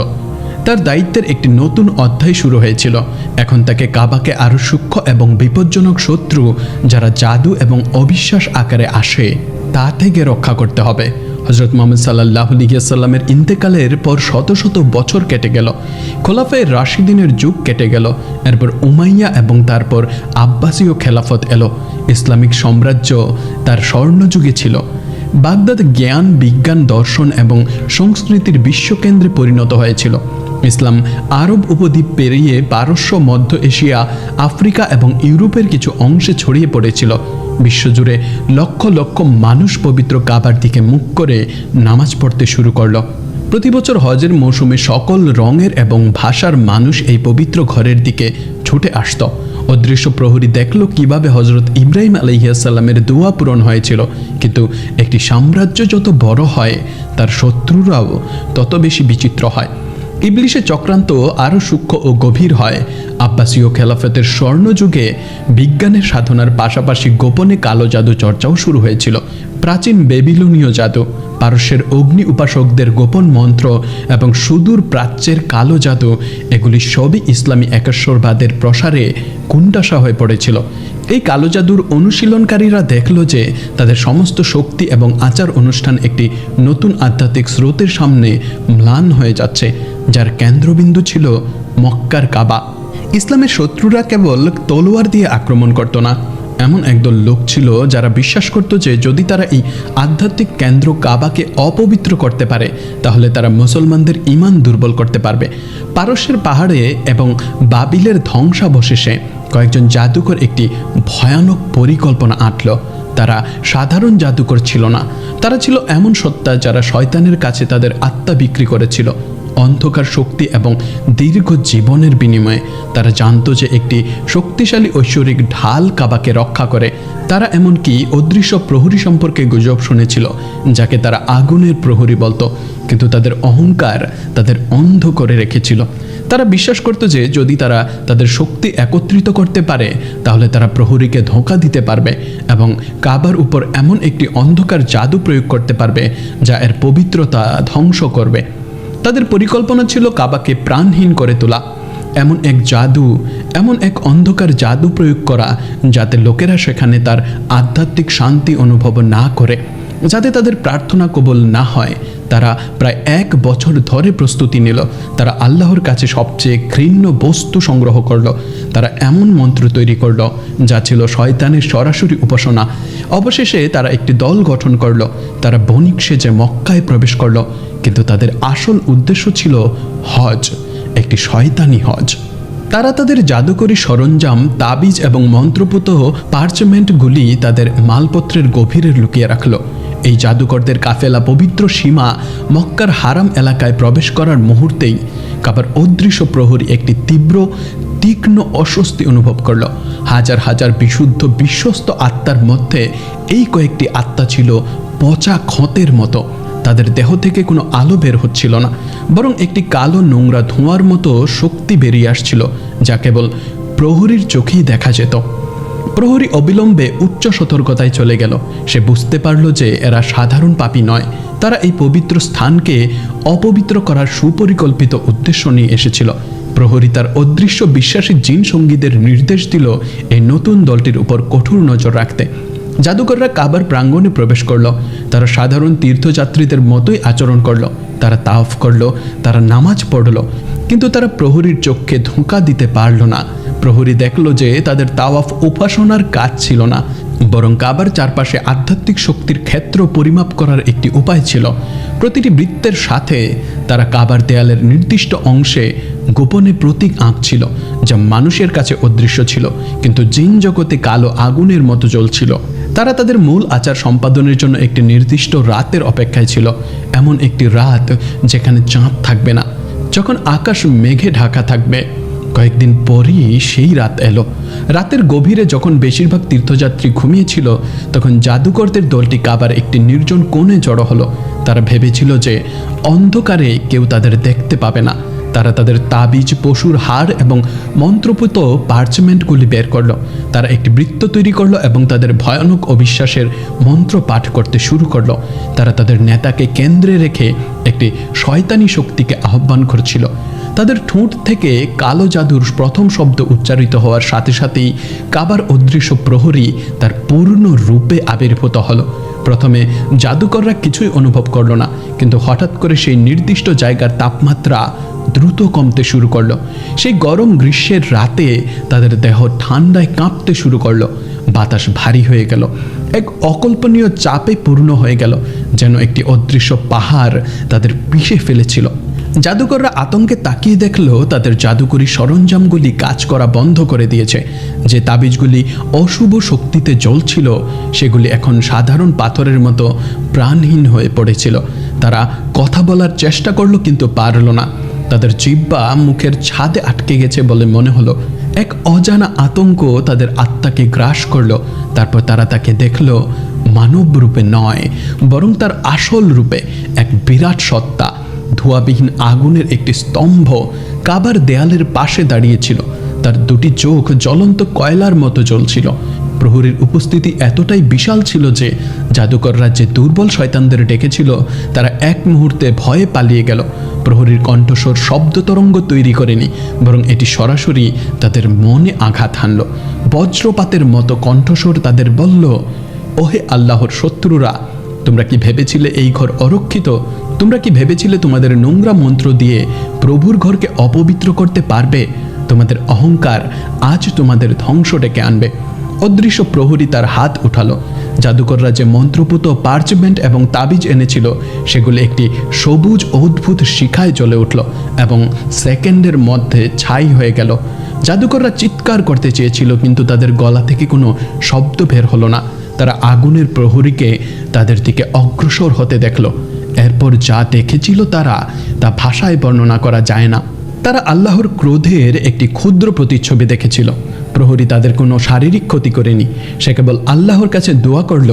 তার দায়িত্বের একটি নতুন অধ্যায় শুরু হয়েছিল। এখন তাকে কাবাকে আরও সূক্ষ্ম এবং বিপজ্জনক শত্রু যারা জাদু এবং অবিশ্বাস আকারে আসে তা থেকে রক্ষা করতে হবে। হযরত মুহাম্মদ সাল্লাল্লাহু আলাইহি ওয়াসাল্লামের ইন্তেকালের পর শত শত বছর কেটে গেল। খোলাফায়ে রাশিদিনের যুগ কেটে গেল। এরপর উমাইয়া এবং তারপর আব্বাসীয় খেলাফত এলো। ইসলামিক সাম্রাজ্য তার স্বর্ণযুগে ছিল। বাগদাদ জ্ঞান, বিজ্ঞান, দর্শন এবং সংস্কৃতির বিশ্বকেন্দ্রে পরিণত হয়েছিল। ইসলাম আরব উপদ্বীপ পেরিয়ে পারস্য, মধ্য এশিয়া, আফ্রিকা এবং ইউরোপের কিছু অংশে ছড়িয়ে পড়েছিল। বিশ্বজুড়ে লক্ষ লক্ষ মানুষ পবিত্র কাবার দিকে মুখ করে নামাজ পড়তে শুরু করল। প্রতি বছর হজের মৌসুমে সকল রঙের এবং ভাষার মানুষ এই পবিত্র ঘরের দিকে ছুটে আসত। অদৃশ্য প্রহরী দেখল কিভাবে হজরত ইব্রাহিম আলাইহিস সালামের দোয়া পূরণ হয়েছিল। কিন্তু একটি সাম্রাজ্য যত বড় হয় তার শত্রুরাও তত বেশি বিচিত্র হয়। ইবলিশের চক্রান্ত আরও সূক্ষ্ম ও গভীর হয়। আব্বাসীয় খেলাফতের স্বর্ণযুগে বিজ্ঞানের সাধনার পাশাপাশি গোপনে কালো জাদু চর্চাও শুরু হয়েছিল। প্রাচীন বেবিলনীয় জাদু, পারস্যের অগ্নি উপাসকদের গোপন মন্ত্র এবং সুদূর প্রাচ্যের কালো জাদু, এগুলি সবই ইসলামী একেশ্বরবাদের প্রসারে কুণ্ঠাসা হয়ে পড়েছিল। এই কালো জাদুর অনুশীলনকারীরা দেখল যে তাদের সমস্ত শক্তি এবং আচার অনুষ্ঠান একটি নতুন আধ্যাত্মিক স্রোতের সামনে ম্লান হয়ে যাচ্ছে, যার কেন্দ্রবিন্দু ছিল মক্কার কাবা। ইসলামের শত্রুরা কেবল তলোয়ার দিয়ে আক্রমণ করত না, এমন একদল লোক ছিল যারা বিশ্বাস করত যে যদি তারা এই আধ্যাত্মিক কেন্দ্র কাবাকে অপবিত্র করতে পারে তাহলে তারা মুসলমানদের ঈমান দুর্বল করতে পারবে। পারস্যের পাহাড়ে এবং বাবিলের ধ্বংসাবশেষে কয়েকজন জাদুকর একটি ভয়ানক পরিকল্পনা আঁটল। তারা সাধারণ জাদুকর ছিল না, তারা ছিল এমন সত্তা যারা শয়তানের কাছে তাদের আত্মা বিক্রি করেছিল। অন্ধকার শক্তি এবং দীর্ঘ জীবনের বিনিময়ে তারা জানত যে একটি শক্তিশালী ঐশ্বরিক ঢাল কাবাকে রক্ষা করে। তারা এমনকি অদৃশ্য প্রহরী সম্পর্কে গুজব শুনেছিল, যাকে তারা আগুনের প্রহরী বলতো, কিন্তু তাদের অহংকার তাদের অন্ধ করে রেখেছিল। তারা বিশ্বাস করত যে যদি তারা তাদের শক্তি একত্রিত করতে পারে তাহলে তারা প্রহরীকে ধোঁকা দিতে পারবে এবং কাবার উপর এমন একটি অন্ধকার জাদু প্রয়োগ করতে পারবে যা এর পবিত্রতা ধ্বংস করবে। তাদের পরিকল্পনা ছিল কাবাকে প্রাণহীন করে তোলা, এমন এক জাদু, এমন এক অন্ধকার জাদু প্রয়োগ করা যাতে লোকেরা সেখানে তার আধ্যাত্মিক শান্তি অনুভব না করে, যাতে তাদের প্রার্থনা কবুল না হয়। তারা প্রায় 1 বছর ধরে প্রস্তুতি নিল। তারা আল্লাহর কাছে সবচেয়ে ঘৃণ্য বস্তু সংগ্রহ করল। তারা এমন মন্ত্র তৈরি করল যা ছিল শয়তানের সরাসরি উপাসনা। অবশেষে তারা একটি দল গঠন করল। তারা বণিক সেজে মক্কায় প্রবেশ করল, কিন্তু তাদের আসল উদ্দেশ্য ছিল হজ, একটি শয়তানি হজ। তারা তাদের জাদুকরী সরঞ্জাম, তাবিজ এবং মন্ত্রপুত পার্চমেন্টগুলি তাদের মালপত্রের গভীরে লুকিয়ে রাখল। এই জাদুকরদের কাফেলা পবিত্র সীমা মক্কার হারাম এলাকায় প্রবেশ করার মুহূর্তেই কাবার অদৃশ্য প্রহরী একটি তীক্ষ্ণ অস্বস্তি অনুভব করল। হাজার হাজার বিশুদ্ধ বিশ্বস্ত আত্মার মধ্যে এই কয়েকটি আত্মা ছিল পচা ক্ষতের মতো। তাদের দেহ থেকে কোনো আলো বের হচ্ছিল না, বরং একটি কালো নোংরা ধোঁয়ার মতো শক্তি বেরিয়ে আসছিল, যা কেবল প্রহরীর চোখেই দেখা যেত। প্রহরী অবিলম্বে উচ্চ সতর্কতায় চলে গেল। সে বুঝতে পারল যে এরা সাধারণ পাপী নয়, তারা এই পবিত্র স্থানকে অপবিত্র করার সুপরিকল্পিত উদ্দেশ্য নিয়ে এসেছিল। প্রহরী তার অদৃশ্য বিশ্বাসী জিন সঙ্গীদের নির্দেশ দিল এই নতুন দলটির উপর কঠোর নজর রাখতে। জাদুকররা কাবার প্রাঙ্গণে প্রবেশ করল। তারা সাধারণ তীর্থযাত্রীদের মতোই আচরণ করল। তারা তাওয়াফ করল, তারা নামাজ পড়ল, কিন্তু তারা প্রহরীর চোখকে ধোঁকা দিতে পারল না। প্রহরী দেখল যে তাদের তাওয়াফ উপাসনার কাজ ছিল না, বরং কাবার চারপাশে আধ্যাত্মিক শক্তির ক্ষেত্র পরিমাপ করার একটি উপায় ছিল। প্রতিটি বৃত্তের সাথে তারা কাবার দেয়ালের নির্দিষ্ট অংশে গোপনে প্রতীক আঁকছিল, যা মানুষের কাছে অদৃশ্য ছিল কিন্তু জিন জগতে কালো আগুনের মতো জ্বলছিল। তারা তাদের মূল আচার সম্পাদনের জন্য একটি নির্দিষ্ট রাতের অপেক্ষায় ছিল, এমন একটি রাত যেখানে চাঁদ থাকবে না, যখন আকাশ মেঘে ঢাকা থাকবে। কয়েকদিন পরই সেই রাত এলো। রাতের গভীরে যখন বেশিরভাগ তীর্থযাত্রী ঘুমিয়েছিল, তখন জাদুকরদের দলটি কাবার একটি নির্জন কোণে জড়ো হলো। তারা ভেবেছিল যে অন্ধকারে কেউ তাদের দেখতে পাবে না। তারা তাদের তাবিজ, পশুর হাড় এবং মন্ত্রপুত পার্চমেন্টগুলি বের করলো। তারা একটি বৃত্ত তৈরি করলো এবং তাদের ভয়ানক অবিশ্বাসের মন্ত্র পাঠ করতে শুরু করলো। তারা তাদের নেতাকে কেন্দ্রে রেখে একটি শয়তানি শক্তিকে আহ্বান করছিল। তাদের ঠোঁট থেকে কালো জাদুর প্রথম শব্দ উচ্চারিত হওয়ার সাথে সাথেই কাবার অদৃশ্য প্রহরী তার পূর্ণ রূপে আবির্ভূত হলো। প্রথমে জাদুকররা কিছুই অনুভব করলো না, কিন্তু হঠাৎ করে সেই নির্দিষ্ট জায়গার তাপমাত্রা দ্রুত কমতে শুরু করলো। সেই গরম গ্রীষ্মের রাতে তাদের দেহ ঠান্ডায় কাঁপতে শুরু করলো। বাতাস ভারী হয়ে গেল, এক অকল্পনীয় চাপে পূর্ণ হয়ে গেল, যেন একটি অদৃশ্য পাহাড় তাদের পিষে ফেলেছিল। জাদুকররা আতঙ্কে তাকিয়ে দেখল তাদের জাদুকরী সরঞ্জামগুলি কাজ করা বন্ধ করে দিয়েছে। যে তাবিজগুলি অশুভ শক্তিতে জ্বলছিল, সেগুলি এখন সাধারণ পাথরের মতো প্রাণহীন হয়ে পড়েছিল। তারা কথা বলার চেষ্টা করলো, কিন্তু পারল না। তাদের জিহ্বা মুখের ছাদে আটকে গেছে বলে মনে হলো। এক অজানা আতঙ্ক তাদের আত্মাকে গ্রাস করলো। তারপর তারা তাকে দেখল মানব রূপে নয়, বরং তার আসল রূপে এক বিরাট সত্তা। ধোঁয়াবিহীন আগুনের একটি স্তম্ভ কাবার দেয়ালের পাশে দাঁড়িয়েছিল। তার দুটি চোখ জ্বলন্ত কয়লার মতো জ্বলছিল। প্রহরীর উপস্থিতি এতটাই বিশাল ছিল যে জাদুকররা যে দুর্বল শয়তানদের ডেকেছিল, তারা এক মুহূর্তে ভয়ে পালিয়ে গেল। প্রহরীর কণ্ঠস্বর শব্দ তরঙ্গ তৈরি করেনি, বরং এটি সরাসরি তাদের মনে আঘাত হানল। বজ্রপাতের মতো কণ্ঠস্বর তাদের বলল, ওহে আল্লাহর শত্রুরা, তোমরা কি ভেবেছিলে এই ঘর অরক্ষিত? তোমরা কি ভেবেছিলে তোমাদের নোংরা মন্ত্র দিয়ে প্রভুর ঘরকে অপবিত্র করতে পারবে? তোমাদের অহংকার আজ তোমাদের ধ্বংস ডেকে আনবে। অদৃশ্য প্রহরী তার হাত উঠালো। জাদুকররা যে মন্ত্রপুত পার্চমেন্ট এবং তাবিজ এনেছিল, সেগুলি একটি সবুজ অদ্ভুত শিখায় জ্বলে উঠল এবং সেকেন্ডের মধ্যে ছাই হয়ে গেল। জাদুকররা চিৎকার করতে চেয়েছিল, কিন্তু তাদের গলা থেকে কোনো শব্দ বের হলো না। তারা আগুনের প্রহরীকে তাদের দিকে অগ্রসর হতে দেখল। এরপর যা দেখেছিল তারা তা ভাষায় বর্ণনা করা যায় না। তারা আল্লাহর ক্রোধের একটি ক্ষুদ্র প্রতিচ্ছবি দেখেছিল। প্রহরী তাদের কোনো শারীরিক ক্ষতি করেনি, সে কেবল আল্লাহর কাছে দোয়া করল,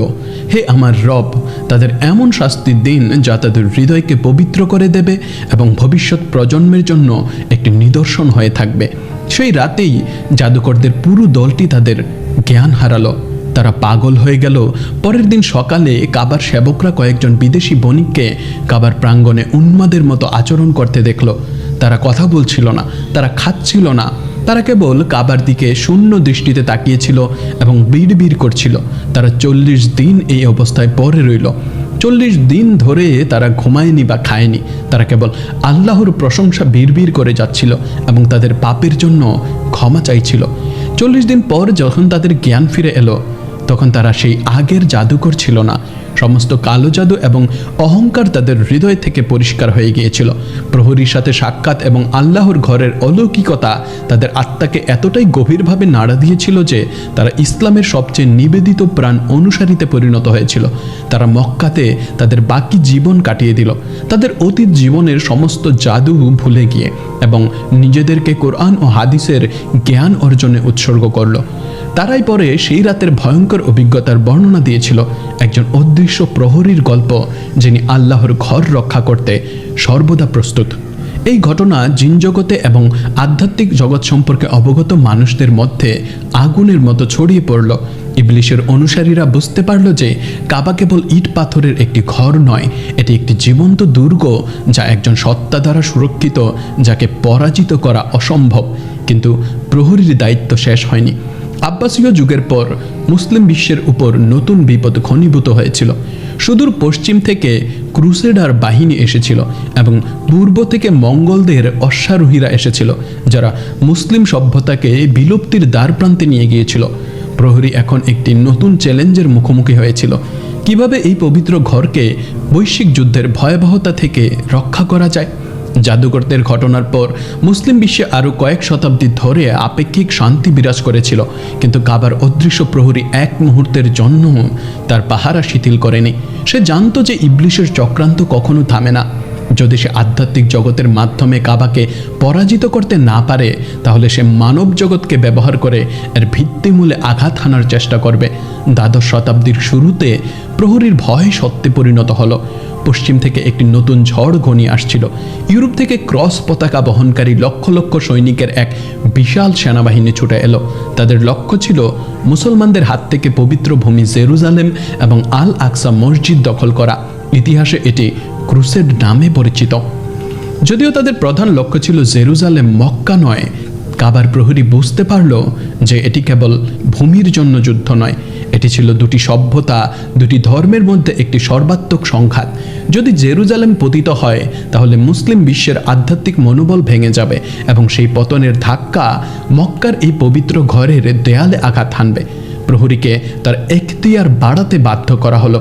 হে আমার রব, তাদের এমন শাস্তি দিন যা তাদের হৃদয়কে পবিত্র করে দেবে এবং ভবিষ্যৎ প্রজন্মের জন্য একটি নিদর্শন হয়ে থাকবে। সেই রাতেই জাদুকরদের পুরো দলটি তাদের জ্ঞান হারালো। তারা পাগল হয়ে গেল। পরের দিন সকালে কাবার সেবকরা কয়েকজন বিদেশি বণিককে কাবার প্রাঙ্গণে উন্মাদের মতো আচরণ করতে দেখল। তারা কথা বলছিল না, তারা খাচ্ছিল না, তারা কেবল কাবার দিকে শূন্য দৃষ্টিতে তাকিয়েছিল এবং বিড়বিড় করছিল। তারা 40 দিন এই অবস্থায় পড়ে রইল। 40 দিন ধরে তারা ঘুমায়নি বা খায়নি। তারা কেবল আল্লাহর প্রশংসা বিড়বিড় করে যাচ্ছিল এবং তাদের পাপের জন্য ক্ষমা চাইছিল। 40 দিন পর যখন তাদের জ্ঞান ফিরে এলো, তখন তারা সেই আগের জাদুকর ছিল না। সমস্ত কালো জাদু এবং অহংকার তাদের হৃদয় থেকে পরিষ্কার হয়ে গিয়েছিল। প্রহরীর সাথে সাক্ষাৎ এবং আল্লাহর ঘরের অলৌকিকতা তাদের আত্মাকে এতটাই গভীরভাবে নাড়া দিয়েছিল যে তারা ইসলামের সবচেয়ে নিবেদিত প্রাণ অনুসারীতে পরিণত হয়েছিল। তারা মক্কাতে তাদের বাকি জীবন কাটিয়ে দিল, তাদের অতীত জীবনের সমস্ত জাদু ভুলে গিয়ে, এবং নিজেদেরকে কোরআন ও হাদিসের জ্ঞান অর্জনে উৎসর্গ করল। তারাই পরে সেই রাতের ভয়ঙ্কর অভিজ্ঞতার বর্ণনা দিয়েছিল, একজন অদৃশ্য প্রহরীর গল্প, যিনি আল্লাহর ঘর রক্ষা করতে সর্বদা প্রস্তুত। এই ঘটনা জিন জগতে এবং আধ্যাত্মিক জগৎ সম্পর্কে অবগত মানুষদের মধ্যে আগুনের মতো ছড়িয়ে পড়ল। ইবলিশের অনুসারীরা বুঝতে পারল যে কাবা কেবল ইট পাথরের একটি ঘর নয়, এটি একটি জীবন্ত দুর্গ, যা একজন সত্তা দ্বারা সুরক্ষিত, যাকে পরাজিত করা অসম্ভব। কিন্তু প্রহরীর দায়িত্ব শেষ হয়নি। আব্বাসীয় যুগের পর মুসলিম বিশ্বের উপর নতুন বিপদ ঘনীভূত হয়েছিল। সুদূর পশ্চিম থেকে ক্রুসেডার বাহিনী এসেছিল এবং পূর্ব থেকে মঙ্গলদের অশ্বারোহীরা এসেছিল, যারা মুসলিম সভ্যতাকে বিলুপ্তির দ্বারপ্রান্তে নিয়ে গিয়েছিল। প্রহরী এখন একটি নতুন চ্যালেঞ্জের মুখোমুখি হয়েছিল। কিভাবে এই পবিত্র ঘরকে বৈশ্বিক যুদ্ধের ভয়াবহতা থেকে রক্ষা করা যায়? জাদুকরদের ঘটনার পর মুসলিম বিশ্বে আরও কয়েক শতাব্দী ধরে আপেক্ষিক শান্তি বিরাজ করেছিল, কিন্তু কাবার অদৃশ্য প্রহরী এক মুহূর্তের জন্য তার পাহারা শিথিল করেনি। সে জানত যে ইবলিশের চক্রান্ত কখনো থামে না। যদি সে আধ্যাত্মিক জগতের মাধ্যমে কাবাকে পরাজিত করতে না পারে, তাহলে সে মানব জগৎকে ব্যবহার করে এর ভিত্তিমূলে আঘাত হানার চেষ্টা করবে। দ্বাদশ শতাব্দীর শুরুতে প্রহরীর ভয় সত্যে পরিণত হলো। পশ্চিম থেকে একটি নতুন ঝড় ঘনিয়ে আসছিল। ইউরোপ থেকে ক্রস পতাকা বহনকারী লক্ষ লক্ষ সৈনিকের এক বিশাল সেনাবাহিনী ছুটে এলো। তাদের লক্ষ্য ছিল মুসলমানদের হাত থেকে পবিত্র ভূমি জেরুজালেম এবং আল আকসা মসজিদ দখল করা। ইতিহাসে এটি ক্রুসেড নামে পরিচিত। যদিও তাদের প্রধান লক্ষ্য ছিল জেরুজালেম, মক্কা নয়, কাবার প্রহরী বুঝতে পারল যে এটি কেবল ভূমির জন্য যুদ্ধ নয়, এটি ছিল দুটি সভ্যতা, দুটি ধর্মের মধ্যে একটি সর্বাত্মক সংঘাত। যদি জেরুজালেম পতিত হয়, তাহলে মুসলিম বিশ্বের আধ্যাত্মিক মনোবল ভেঙে যাবে এবং সেই পতনের ধাক্কা মক্কার এই পবিত্র ঘরের দেয়ালে আঘাত হানবে। প্রহরীকে তার এখতিয়ার বাড়াতে বাধ্য করা হলো।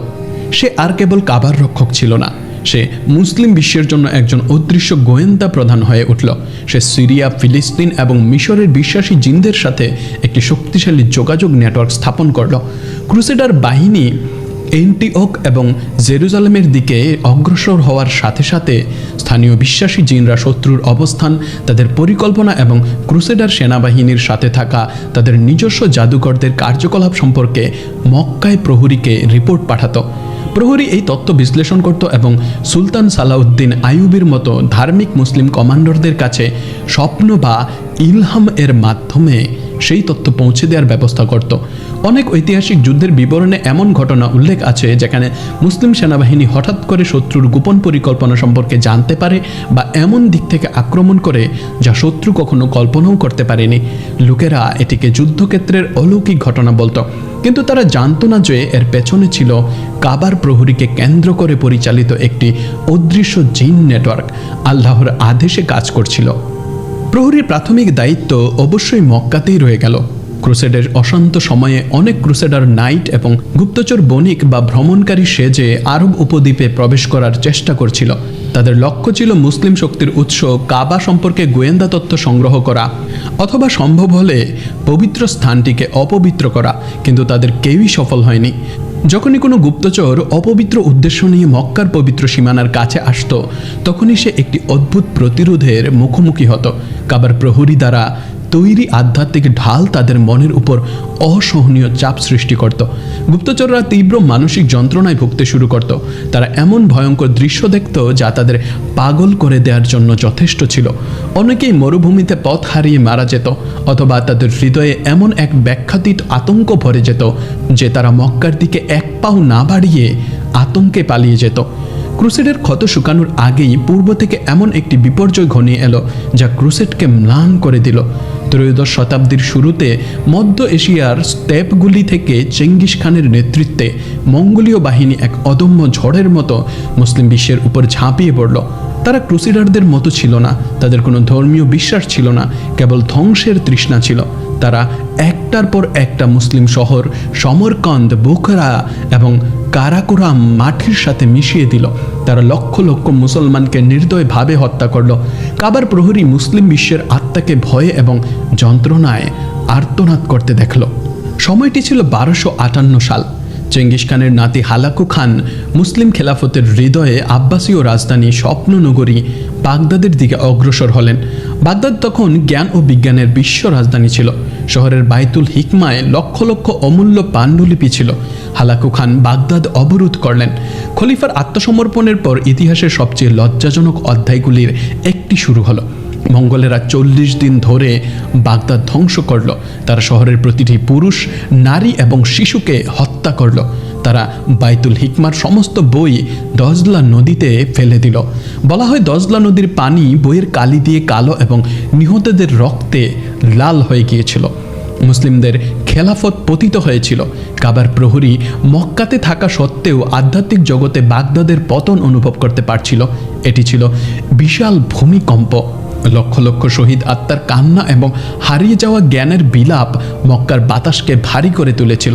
সে আর কেবল কাবার রক্ষক ছিল না, সে মুসলিম বিশ্বের জন্য একজন অদৃশ্য গোয়েন্দা প্রধান হয়ে উঠল। সে সিরিয়া, ফিলিস্তিন এবং মিশরের বিশ্বাসী জিনদের সাথে একটি শক্তিশালী যোগাযোগ নেটওয়ার্ক স্থাপন করল। ক্রুসেডার বাহিনী এন্টিওক এবং জেরুজালেমের দিকে অগ্রসর হওয়ার সাথে সাথে স্থানীয় বিশ্বাসী জিনরা শত্রুর অবস্থান, তাদের পরিকল্পনা এবং ক্রুসেডার সেনাবাহিনীর সাথে থাকা তাদের নিজস্ব জাদুকরদের কার্যকলাপ সম্পর্কে মক্কায় প্রহরীকে রিপোর্ট পাঠাতো। প্রহরী এই তথ্য বিশ্লেষণ করত এবং সুলতান সালাউদ্দিন আইয়ুবীর মতো ধার্মিক মুসলিম কমান্ডারদের কাছে স্বপ্ন বা ইলহাম এর মাধ্যমে সেই তথ্য পৌঁছে দেওয়ার ব্যবস্থা করত। অনেক ঐতিহাসিক যুদ্ধের বিবরণে এমন ঘটনা উল্লেখ আছে যেখানে মুসলিম সেনাবাহিনী হঠাৎ করে শত্রুর গোপন পরিকল্পনা সম্পর্কে জানতে পারে বা এমন দিক থেকে আক্রমণ করে যা শত্রু কখনো কল্পনাও করতে পারেনি। লোকেরা এটিকে যুদ্ধক্ষেত্রের অলৌকিক ঘটনা বলতো, কিন্তু তারা জানতো না যে এর পেছনে ছিল কাবার প্রহরীকে কেন্দ্র করে পরিচালিত একটি অদৃশ্য জিন নেটওয়ার্ক আল্লাহর আদেশে কাজ করছিল। প্রহরীর প্রাথমিক দায়িত্ব অবশ্যই মক্কাতেই রয়ে গেল। ক্রুসেডের অশান্ত সময়ে অনেক ক্রুসেডার নাইট এবং গুপ্তচর বণিক বা ভ্রমণকারী সেজে আরব উপদ্বীপে প্রবেশ করার চেষ্টা করছিল। তাদের লক্ষ্য ছিল মুসলিম শক্তির উৎস কাবা সম্পর্কে গোয়েন্দা তথ্য সংগ্রহ করা অথবা সম্ভব হলে পবিত্র স্থানটিকে অপবিত্র করা, কিন্তু তাদের কেউই সফল হয়নি। যখনই কোনো গুপ্তচর অপবিত্র উদ্দেশ্য নিয়ে মক্কার পবিত্র সীমানার কাছে আসতো, তখনই সে একটি অদ্ভুত প্রতিরোধের মুখোমুখি হতো। কাবার প্রহরী দ্বারা তৈরি আধ্যাত্মিক ঢাল তাদের মনের উপর অসহনীয় চাপ সৃষ্টি করত। গুপ্তচররা তীব্র মানসিক যন্ত্রণায় ভুগতে শুরু করত। তারা এমন ভয়ঙ্কর দৃশ্য দেখত যা তাদের পাগল করে দেওয়ার জন্য যথেষ্ট ছিল। অনেকেই মরুভূমিতে পথ হারিয়ে মারা যেত, অথবা তাদের হৃদয়ে এমন এক ব্যাখ্যাতীত আতঙ্ক ভরে যেত যে তারা মক্কার দিকে এক পাও না বাড়িয়ে আতঙ্কে পালিয়ে যেত। ক্রুসেডের ক্ষত শুকানোর আগেই পূর্ব থেকে এমন একটি বিপর্যয় ঘনিয়ে এলো যা ক্রুসেডকে ম্লান করে দিল। ত্রয়োদশ শতাব্দীর শুরুতে মধ্য এশিয়ার স্টেপগুলি থেকে চেঙ্গিস খানের নেতৃত্বে মঙ্গোলীয় বাহিনী এক অদম্য ঝড়ের মতো মুসলিম বিশ্বের উপর ঝাঁপিয়ে পড়ল। তারা ক্রুসেডারদের মতো ছিল না, তাদের কোনো ধর্মীয় বিশ্বাস ছিল না, কেবল ধ্বংসের তৃষ্ণা ছিল। তারা একটার পর একটা মুসলিম শহর সমরকন্দ, বুখরা এবং কারাকোরাম মাটির সাথে মিশিয়ে দিল। তারা লক্ষ লক্ষ মুসলমানকে নির্দয়ভাবে হত্যা করল। কাবার প্রহরী মুসলিম বিশ্বের আত্মাকে ভয়ে এবং যন্ত্রণায় আর্তনাদ করতে দেখল। সময়টি ছিল 1258 সাল। চেঙ্গিস খানের নাতি হালাকু খান মুসলিম খেলাফতের হৃদয়ে আব্বাসীয় রাজধানী স্বপ্ননগরী বাগদাদের দিকে অগ্রসর হলেন। বাগদাদ তখন জ্ঞান ও বিজ্ঞানের বিশ্ব রাজধানী ছিল। শহরের বাইতুল হিকমায় লক্ষ লক্ষ অমূল্য পাণ্ডুলিপি ছিল। হালাকু খান বাগদাদ অবরোধ করলেন। খলিফার আত্মসমর্পণের পর ইতিহাসের সবচেয়ে লজ্জাজনক অধ্যায়গুলির একটি শুরু হলো। মঙ্গলেরা 40 দিন ধরে বাগদাদ ধ্বংস করল। তারা শহরের প্রতিটি পুরুষ, নারী এবং শিশুকে হত্যা করল। তারা বাইতুল হিকমার সমস্ত বই দজলা নদীতে ফেলে দিল। বলা হয় দজলা নদীর পানি বইয়ের কালি দিয়ে কালো এবং নিহতদের রক্তে লাল হয়ে গিয়েছিল। মুসলিমদের খেলাফত পতিত হয়েছিল। কাবার প্রহরী মক্কাতে থাকা সত্ত্বেও আধ্যাত্মিক জগতে বাগদাদের পতন অনুভব করতে পারছিল। এটি ছিল বিশাল ভূমিকম্প। লক্ষ লক্ষ শহীদ আত্মার কান্না এবং হারিয়ে যাওয়া জ্ঞানের বিলাপ মক্কার বাতাসকে ভারী করে তুলেছিল।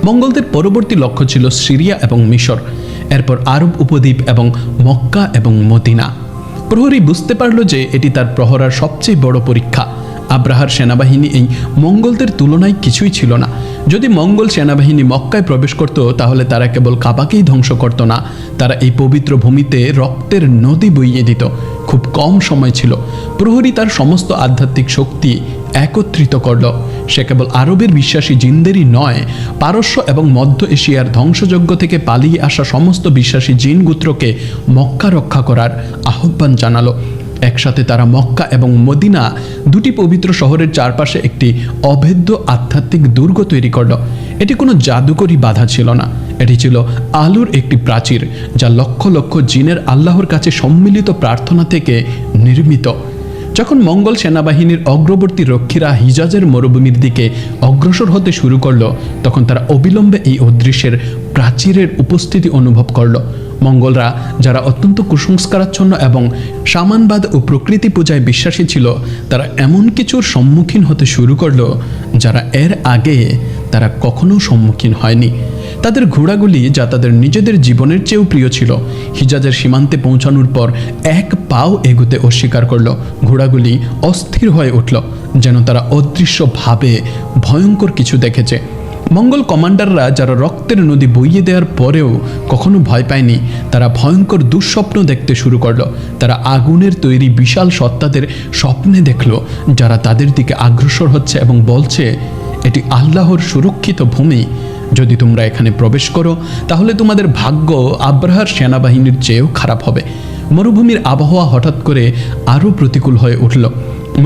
মঙ্গলদের পরবর্তী লক্ষ্য ছিল সিরিয়া এবং মিশর, এরপর আরব উপদ্বীপ এবং মক্কা এবং মদিনা। প্রহরী বুঝতে পারল যে এটি তার প্রহরার সবচেয়ে বড় পরীক্ষা। আব্রাহার সেনাবাহিনী এই মঙ্গলদের তুলনায় কিছুই ছিল না। যদি মঙ্গল সেনাবাহিনী মক্কায় প্রবেশ করত তাহলে তারা কেবল কাবাকেই ধ্বংস করত না, তারা এই পবিত্র ভূমিতে রক্তের নদী বইয়ে দিত। খুব কম সময় ছিল। প্রহরী তার সমস্ত আধ্যাত্মিক শক্তি একত্রিত করল। সে কেবল আরবের বিশ্বাসী জিনদেরই নয়, পারস্য এবং মধ্য এশিয়ার ধ্বংসযজ্ঞ থেকে পালিয়ে আসা সমস্ত বিশ্বাসী জিন গোত্রকে মক্কা রক্ষা করার আহ্বান জানালো। একসাথে তারা মক্কা এবং মদিনা দুটি পবিত্র শহরের চারপাশে একটি অভেদ্য আধ্যাত্মিক দুর্গ তৈরি করল। এটি কোনো জাদুকরী বাধা ছিল না, এটি ছিল আলোর একটি প্রাচীর যা লক্ষ লক্ষ জিনের আল্লাহর কাছে সম্মিলিত প্রার্থনা থেকে নির্মিত। যখন মঙ্গল সেনাবাহিনীর অগ্রবর্তী রক্ষীরা হিজাজের মরুভূমির দিকে অগ্রসর হতে শুরু করলো, তখন তারা অবিলম্বে এই অদৃশ্যের প্রাচীরের উপস্থিতি অনুভব করল। মঙ্গলরা, যারা অত্যন্ত কুসংস্কারাচ্ছন্ন এবং সামানবাদ ও প্রকৃতি পূজায় বিশ্বাসী ছিল, তারা এমন কিছুর সম্মুখীন হতে শুরু করলো যারা এর আগে তারা কখনো সম্মুখীন হয়নি। তাদের ঘোড়াগুলি, যা তাদের নিজেদের জীবনের চেয়েও প্রিয় ছিল, হিজাজের সীমান্তে পৌঁছানোর পর এক পাও এগুতে অস্বীকার করল। ঘোড়াগুলি অস্থির হয়ে উঠল, যেন তারা অদৃশ্যভাবে ভয়ঙ্কর কিছু দেখেছে। মঙ্গল কমান্ডাররা, যারা রক্তের নদী বইয়ে দেওয়ার পরেও কখনো ভয় পায়নি, তারা ভয়ঙ্কর দুঃস্বপ্ন দেখতে শুরু করলো। তারা আগুনের তৈরি বিশাল সত্তাদের স্বপ্নে দেখলো, যারা তাদের দিকে অগ্রসর হচ্ছে এবং বলছে, এটি আল্লাহর সুরক্ষিত ভূমি। যদি তোমরা এখানে প্রবেশ করো তাহলে তোমাদের ভাগ্য আব্রাহার সেনাবাহিনীর চেয়েও খারাপ হবে। মরুভূমির আবহাওয়া হঠাৎ করে আরও প্রতিকূল হয়ে উঠল।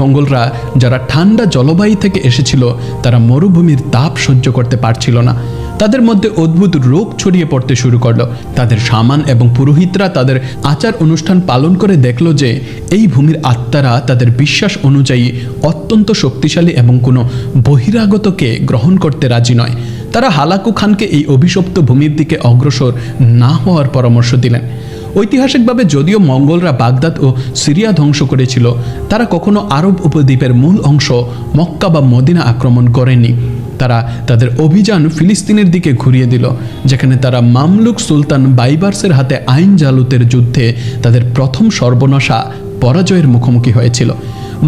মঙ্গলরা, যারা ঠান্ডা জলবায়ু থেকে এসেছিল, তারা মরুভূমির তাপ সহ্য করতে পারছিল না। তাদের মধ্যে অদ্ভুত রোগ ছড়িয়ে পড়তে শুরু করলো। তাদের শামান এবং পুরোহিতরা তাদের আচার অনুষ্ঠান পালন করে দেখল যে এই ভূমির আত্মারা তাদের বিশ্বাস অনুযায়ী অত্যন্ত শক্তিশালী এবং কোনো বহিরাগতকে গ্রহণ করতে রাজি নয়। তারা হালাকু খানকে এই অভিশপ্ত ভূমির দিকে অগ্রসর না হওয়ার পরামর্শ দিলেন। ঐতিহাসিকভাবে যদিও মঙ্গলরা বাগদাদ ও সিরিয়া ধ্বংস করেছিল, তারা কখনো আরব উপদ্বীপের মূল অংশ মক্কা বা মদিনা আক্রমণ করেনি। তারা তাদের অভিযান ফিলিস্তিনের দিকে ঘুরিয়ে দিল, যেখানে তারা মামলুক সুলতান বাইবার্সের হাতে আইন জালুতের যুদ্ধে তাদের প্রথম সর্বনাশা পরাজয়ের মুখোমুখি হয়েছিল।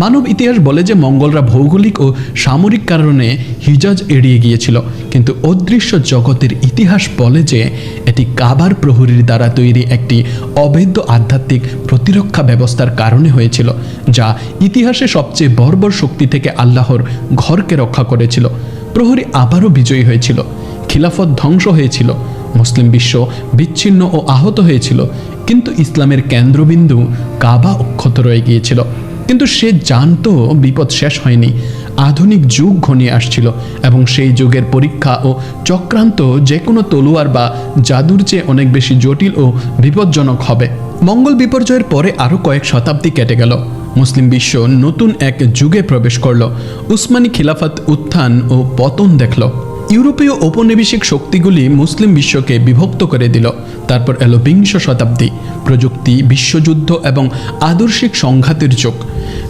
মানব ইতিহাস বলে যে মঙ্গলরা ভৌগোলিক ও সামরিক কারণে হিজাজ এড়িয়ে গিয়েছিল, কিন্তু অদৃশ্য জগতের ইতিহাস বলে যে এটি কাবার প্রহরীর দ্বারা তৈরি একটি অভেদ্য আধ্যাত্মিক প্রতিরক্ষা ব্যবস্থার কারণে হয়েছিল, যা ইতিহাসে সবচেয়ে বর্বর শক্তি থেকে আল্লাহর ঘরকে রক্ষা করেছিল। প্রহরী আবারও বিজয়ী হয়েছিল, খিলাফত ধ্বংস হয়েছিল, মুসলিম বিশ্ব বিচ্ছিন্ন ও আহত হয়েছিল, কিন্তু ইসলামের কেন্দ্রবিন্দু কাবা অক্ষত রয়ে গিয়েছিল। কিন্তু সে জানতো বিপদ শেষ হয়নি। আধুনিক যুগ ঘনিয়ে আসছিল এবং সেই যুগের পরীক্ষা ও চক্রান্ত যে কোনো তলোয়ার বা জাদুর চেয়ে অনেক বেশি জটিল ও বিপজ্জনক হবে। মঙ্গল বিপর্যয়ের পরে আরও কয়েক শতাব্দী কেটে গেল। মুসলিম বিশ্ব নতুন এক যুগে প্রবেশ করল। উসমানী খিলাফত উত্থান ও পতন দেখল। ইউরোপীয় ঔপনিবেশিক শক্তিগুলি মুসলিম বিশ্বকে বিভক্ত করে দিল। তারপর এলো বিংশ শতাব্দী, প্রযুক্তি, বিশ্বযুদ্ধ এবং আদর্শিক সংঘাতের যুগ।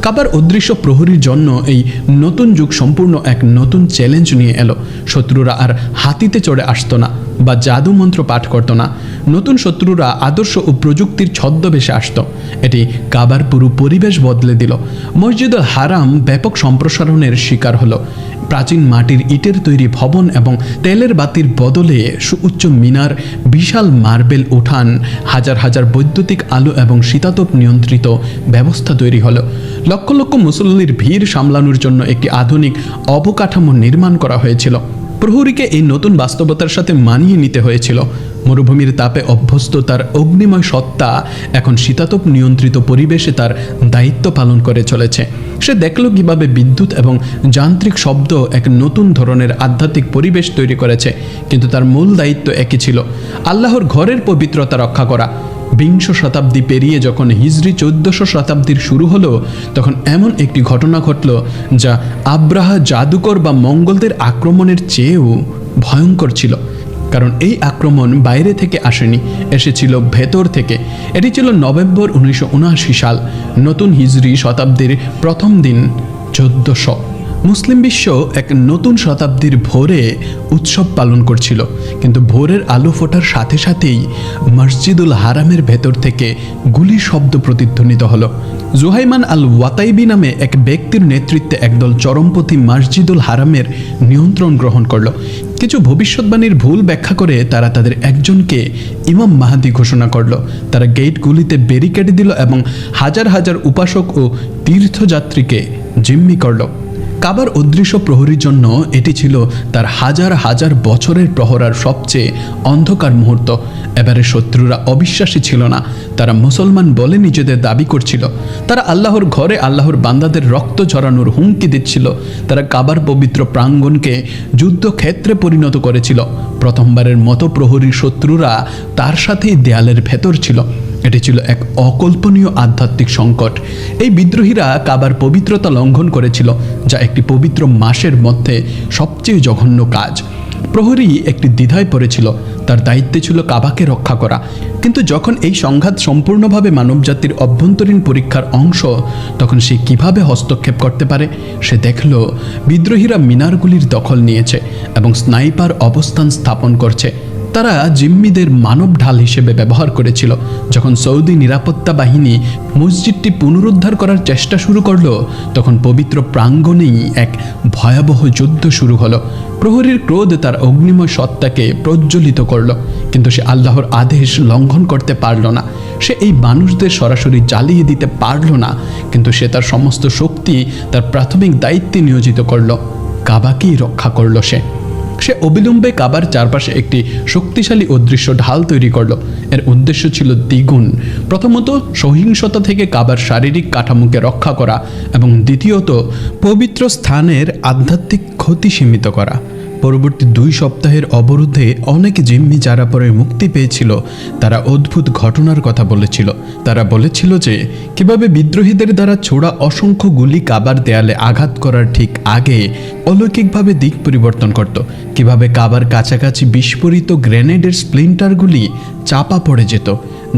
কাবার অদৃশ্য প্রহরীর জন্য এই নতুন যুগ সম্পূর্ণ এক নতুন চ্যালেঞ্জ নিয়ে এলো। শত্রুরা আর হাতিতে চড়ে আসতো না বা জাদু মন্ত্র পাঠ করতো না। নতুন শত্রুরা আদর্শ ও প্রযুক্তির ছদ্মবেশে আসতো। এটি কাবার পুরো পরিবেশ বদলে দিল। মসজিদুল হারাম ব্যাপক সম্প্রসারণের শিকার হলো। প্রাচীন মাটির ইটের তৈরি ভবন এবং তেলের বাতির বদলে সুউচ্চ মিনার, বিশাল মার্বেল উঠান, হাজার হাজার বৈদ্যুতিক আলো এবং শীতাতপ নিয়ন্ত্রিত ব্যবস্থা তৈরি হলো। লক্ষ লক্ষ মুসল্লির ভিড় সামলানোর জন্য একটি আধুনিক অবকাঠামো নির্মাণ করা হয়েছিল। প্রহরীকে এই নতুন বাস্তবতার সাথে মানিয়ে নিতে হয়েছিল। মরুভূমির তাপে অভ্যস্ত তার অগ্নিময় সত্তা এখন শীতাতপ নিয়ন্ত্রিত পরিবেশে তার দায়িত্ব পালন করে চলেছে। সে দেখল কিভাবে বিদ্যুৎ এবং যান্ত্রিক শব্দ এক নতুন ধরনের আধ্যাত্মিক পরিবেশ তৈরি করেছে, কিন্তু তার মূল দায়িত্ব একই ছিল, আল্লাহর ঘরের পবিত্রতা রক্ষা করা। বিংশ শতাব্দী পেরিয়ে যখন হিজরি 1400 শতাব্দীর শুরু হলো, তখন এমন একটি ঘটনা ঘটল যা আব্রাহা জাদুকর বা মঙ্গলদের আক্রমণের চেয়েও ভয়ঙ্কর ছিল। কারণ এই আক্রমণ বাইরে থেকে আসেনি, এসেছিল ভেতর থেকে। এটি ছিল নভেম্বর 1979 সাল, নতুন হিজরি শতাব্দীর প্রথম দিন 1400। মুসলিম বিশ্ব এক নতুন শতাব্দীর ভোরে উৎসব পালন করছিল, কিন্তু ভোরের আলো ফোটার সাথে সাথেই মসজিদুল হারামের ভেতর থেকে গুলির শব্দ প্রতিধ্বনিত হলো। জুহাইমান আল ওয়াতাইবি নামে এক ব্যক্তির নেতৃত্বে একদল চরমপন্থী মসজিদুল হারামের নিয়ন্ত্রণ গ্রহণ করলো। কিছু ভবিষ্যৎবাণীর ভুল ব্যাখ্যা করে তারা তাদের একজনকে ইমাম মাহাদি ঘোষণা করল। তারা গেটগুলিতে ব্যারিকেড দিল এবং হাজার হাজার উপাসক ও তীর্থযাত্রীকে জিম্মি করল। কাবার অদৃশ্য প্রহরীর জন্য এটি ছিল তার হাজার হাজার বছরের প্রহরার সবচেয়ে অন্ধকার মুহূর্ত। এবারে শত্রুরা অবিশ্বাসী ছিল না, তারা মুসলমান বলে নিজেদের দাবি করছিল। তারা আল্লাহর ঘরে আল্লাহর বান্দাদের রক্ত ঝরানোর হুমকি দিচ্ছিল। তারা কাবার পবিত্র প্রাঙ্গণকে যুদ্ধক্ষেত্রে পরিণত করেছিল। প্রথমবারের মতো প্রহরী শত্রুরা তার সাথেই দেয়ালের ভেতর ছিল। এটি ছিল এক অকল্পনীয় আধ্যাত্মিক সংকট। এই বিদ্রোহীরা কাবার পবিত্রতা লঙ্ঘন করেছিল, যা একটি পবিত্র মাসের মধ্যে সবচেয়ে জঘন্য কাজ। প্রহরী একটি দ্বিধায় পড়েছিল, তার দায়িত্বে ছিল কাবাকে রক্ষা করা। কিন্তু যখন এই সংঘাত সম্পূর্ণভাবে মানবজাতির অভ্যন্তরীণ পরীক্ষার অংশ, তখন সে কিভাবে হস্তক্ষেপ করতে পারে? সে দেখল বিদ্রোহীরা মিনারগুলির দখল নিয়েছে এবং স্নাইপার অবস্থান স্থাপন করছে। তারা জিম্মিদের মানব ঢাল হিসেবে ব্যবহার করেছিল। যখন সৌদি নিরাপত্তা বাহিনী মসজিদটি পুনরুদ্ধার করার চেষ্টা শুরু করলো, তখন পবিত্র প্রাঙ্গণেই এক ভয়াবহ যুদ্ধ শুরু হলো। প্রহরীর ক্রোধ তার অগ্নিময় সত্তাকে প্রজ্বলিত করলো, কিন্তু সে আল্লাহর আদেশ লঙ্ঘন করতে পারল না। সে এই মানুষদের সরাসরি জ্বালিয়ে দিতে পারল না, কিন্তু সে তার সমস্ত শক্তি তার প্রাথমিক দায়িত্বে নিয়োজিত করলো। কাবাকেই রক্ষা করলো সে অবিলম্বে কাবার চারপাশে একটি শক্তিশালী অদৃশ্য ঢাল তৈরি করল। এর উদ্দেশ্য ছিল দ্বিগুণ। প্রথমত, সহিংসতা থেকে কাবার শারীরিক কাঠামোকে রক্ষা করা, এবং দ্বিতীয়ত, পবিত্র স্থানের আধ্যাত্মিক ক্ষতি সীমিত করা। পরবর্তী 2 সপ্তাহের অবরোধে অনেক জিম্মি যারা পরে মুক্তি পেয়েছিল, তারা অদ্ভুত ঘটনার কথা বলেছিল। তারা বলেছিল যে কিভাবে বিদ্রোহীদের দ্বারা ছোড়া অসংখ্য গুলি কাবার দেয়ালে আঘাত করার ঠিক আগে অলৌকিকভাবে দিক পরিবর্তন করত, কিভাবে কাবার কাছাকাছি বিস্ফোরিত গ্রেনেডের স্প্লিন্টারগুলি চাপা পড়ে যেত,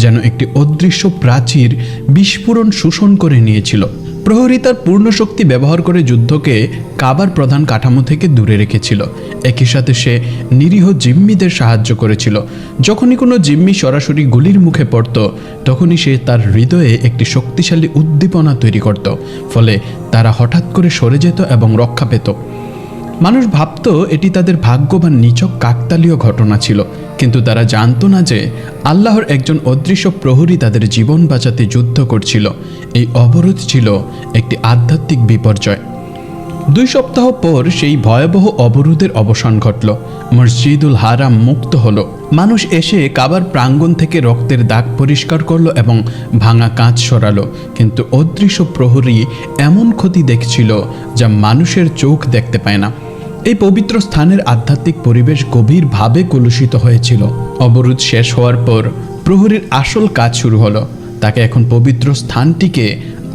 যেন একটি অদৃশ্য প্রাচীর বিস্ফোরণ শোষণ করে নিয়েছিল। প্রহরী তার পূর্ণ শক্তি ব্যবহার করে যুদ্ধকে কাবার প্রধান কাঠামো থেকে দূরে রেখেছিল। একই সাথে সে নিরীহ জিম্মিদের সাহায্য করেছিল। যখনই কোনো জিম্মি সরাসরি গুলির মুখে পড়ত, তখনই সে তার হৃদয়ে একটি শক্তিশালী উদ্দীপনা তৈরি করত, ফলে তারা হঠাৎ করে সরে যেত এবং রক্ষা পেত। মানুষ ভাবত এটি তাদের ভাগ্য বা নিছক কাকতালীয় ঘটনা ছিল, কিন্তু তারা জানত না যে আল্লাহর একজন অদৃশ্য প্রহরী তাদের জীবন বাঁচাতে যুদ্ধ করছিল। এই অবরোধ ছিল একটি আধ্যাত্মিক বিপর্যয়। 2 সপ্তাহ পর সেই ভয়াবহ অবরোধের অবসান ঘটল। মসজিদুল হারাম মুক্ত হলো। মানুষ এসে কাবার প্রাঙ্গণ থেকে রক্তের দাগ পরিষ্কার করলো এবং ভাঙা কাঁচ সরালো, কিন্তু অদৃশ্য প্রহরী এমন ক্ষতি দেখছিল যা মানুষের চোখ দেখতে পায় না। এই পবিত্র স্থানের আধ্যাত্মিক পরিবেশ গভীরভাবে কলুষিত হয়েছিল। অবরোধ শেষ হওয়ার পর প্রহরীর আসল কাজ শুরু হলো। তাকে এখন পবিত্র স্থানটিকে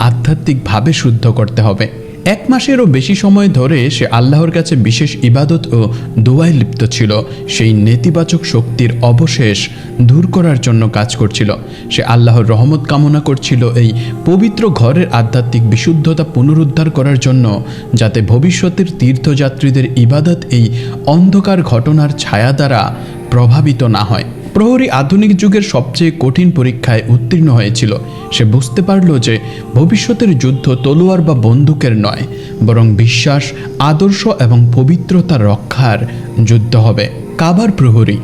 আধ্যাত্মিকভাবে শুদ্ধ করতে হবে। 1 মাসেরও বেশি সময় ধরে সে আল্লাহর কাছে বিশেষ ইবাদত ও দোয়ায় লিপ্ত ছিল। সেই নেতিবাচক শক্তির অবশেষ দূর করার জন্য কাজ করছিল। সে আল্লাহর রহমত কামনা করছিল এই পবিত্র ঘরের আধ্যাত্মিক বিশুদ্ধতা পুনরুদ্ধার করার জন্য, যাতে ভবিষ্যতের তীর্থযাত্রীদের ইবাদত এই অন্ধকার ঘটনার ছায়া দ্বারা প্রভাবিত না হয়। প্রহরী আধুনিক যুগের সবচেয়ে কঠিন পরীক্ষায় উত্তীর্ণ হয়েছিল। সে বুঝতে পারল যে ভবিষ্যতের যুদ্ধ তলোয়ার বা বন্দুকের নয়, বরং বিশ্বাস, আদর্শ এবং পবিত্রতা রক্ষার যুদ্ধ হবে। কাবার প্রহরী,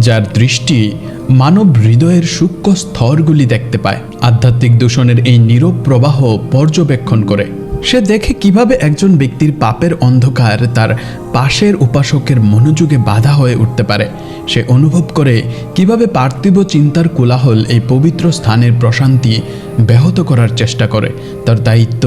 যার দৃষ্টি মানব হৃদয়ের সূক্ষ্ম স্তরগুলি দেখতে পায়, আধ্যাত্মিক দূষণের এই নীরব প্রবাহ পর্যবেক্ষণ করে। সে দেখে কিভাবে একজন ব্যক্তির পাপের অন্ধকার তার পাশের উপাসকের মনোযোগে বাধা হয়ে উঠতে পারে। সে অনুভব করে কিভাবে পার্থিব চিন্তার কোলাহল এই পবিত্র স্থানের প্রশান্তি ব্যাহত করার চেষ্টা করে। তার দায়িত্ব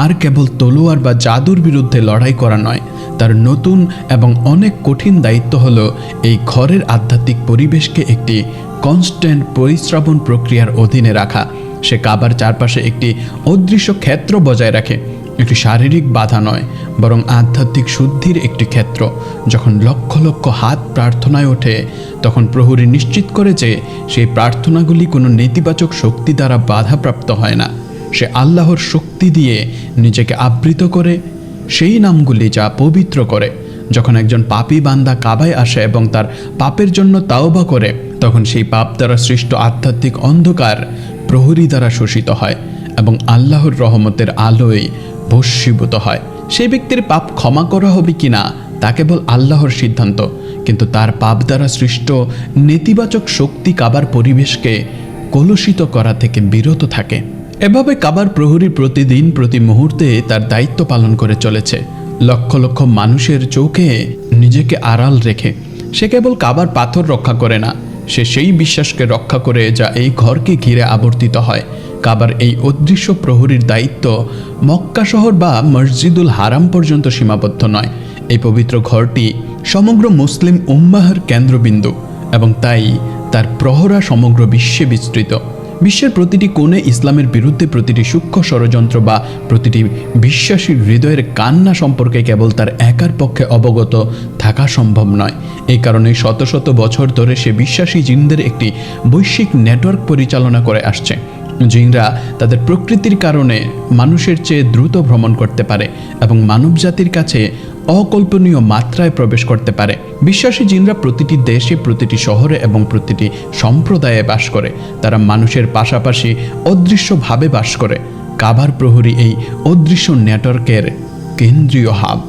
আর কেবল তলোয়ার বা জাদুর বিরুদ্ধে লড়াই করা নয়, তার নতুন এবং অনেক কঠিন দায়িত্ব হলো এই ঘরের আধ্যাত্মিক পরিবেশকে একটি কনস্ট্যান্ট পরিশ্রাবণ প্রক্রিয়ার অধীনে রাখা। সে কাবার চারপাশে একটি অদৃশ্য ক্ষেত্র বজায় রাখে, একটি শারীরিক বাধা নয়, বরং আধ্যাত্মিক শুদ্ধির একটি ক্ষেত্র। যখন লক্ষ লক্ষ হাত প্রার্থনায় ওঠে, তখন প্রহরী নিশ্চিত করে যে সেই প্রার্থনাগুলি কোনো নেতিবাচক শক্তি দ্বারা বাধাপ্রাপ্ত হয় না। সে আল্লাহর শক্তি দিয়ে নিজেকে আবৃত করে সেই নামগুলি যা পবিত্র করে। যখন একজন পাপী বান্দা কাবায় আসে এবং তার পাপের জন্য তাওবা করে, তখন সেই পাপ দ্বারা সৃষ্ট আধ্যাত্মিক অন্ধকার প্রহরী দ্বারা শোষিত হয় এবং আল্লাহর রহমতের আলোয় ভস্মীভূত হয়। সেই ব্যক্তির পাপ ক্ষমা করা হবে কিনা তা কেবল আল্লাহর সিদ্ধান্ত, কিন্তু তার পাপ দ্বারা সৃষ্ট নেতিবাচক শক্তি কাবার পরিবেশকে কলুষিত করা থেকে বিরত থাকে। এভাবে কাবার প্রহরী প্রতিদিন প্রতি মুহূর্তে তার দায়িত্ব পালন করে চলেছে। লক্ষ লক্ষ মানুষের চোখে নিজেকে আড়াল রেখে সে কেবল কাবার পাথর রক্ষা করে না, সে সেই বিশ্বাসকে রক্ষা করে যা এই ঘরকে ঘিরে আবর্তিত হয়। কাবার এই অদৃশ্য প্রহরীর দায়িত্ব মক্কা শহর বা মসজিদুল হারাম পর্যন্ত সীমাবদ্ধ নয়। এই পবিত্র ঘরটি সমগ্র মুসলিম উম্মাহের কেন্দ্রবিন্দু এবং তাই তার প্রহরা সমগ্র বিশ্বে বিস্তৃত। বিশ্বের প্রতিটি কোণে ইসলামের বিরুদ্ধে প্রতিটি সূক্ষ্ম ষড়যন্ত্র বা প্রতিটি বিশ্বাসী হৃদয়ের কান্না সম্পর্কে কেবল তার একার পক্ষে অবগত থাকা সম্ভব নয়। এই কারণে শত শত বছর ধরে সে বিশ্বাসী জিনদের একটি বৈশ্বিক নেটওয়ার্ক পরিচালনা করে আসছে। জিনরা তাদের প্রকৃতির কারণে মানুষের চেয়ে দ্রুত ভ্রমণ করতে পারে এবং মানবজাতির কাছে অকল্পনীয় মাত্রায় প্রবেশ করতে পারে। বিশ্বাসী জিনরা প্রতিটি দেশে, প্রতিটি শহরে এবং প্রতিটি সম্প্রদায়ে বাস করে। তারা মানুষের পাশাপাশি অদৃশ্যভাবে বাস করে। কাবার প্রহরী এই অদৃশ্য নেটওয়ার্কের কেন্দ্রীয় হাব।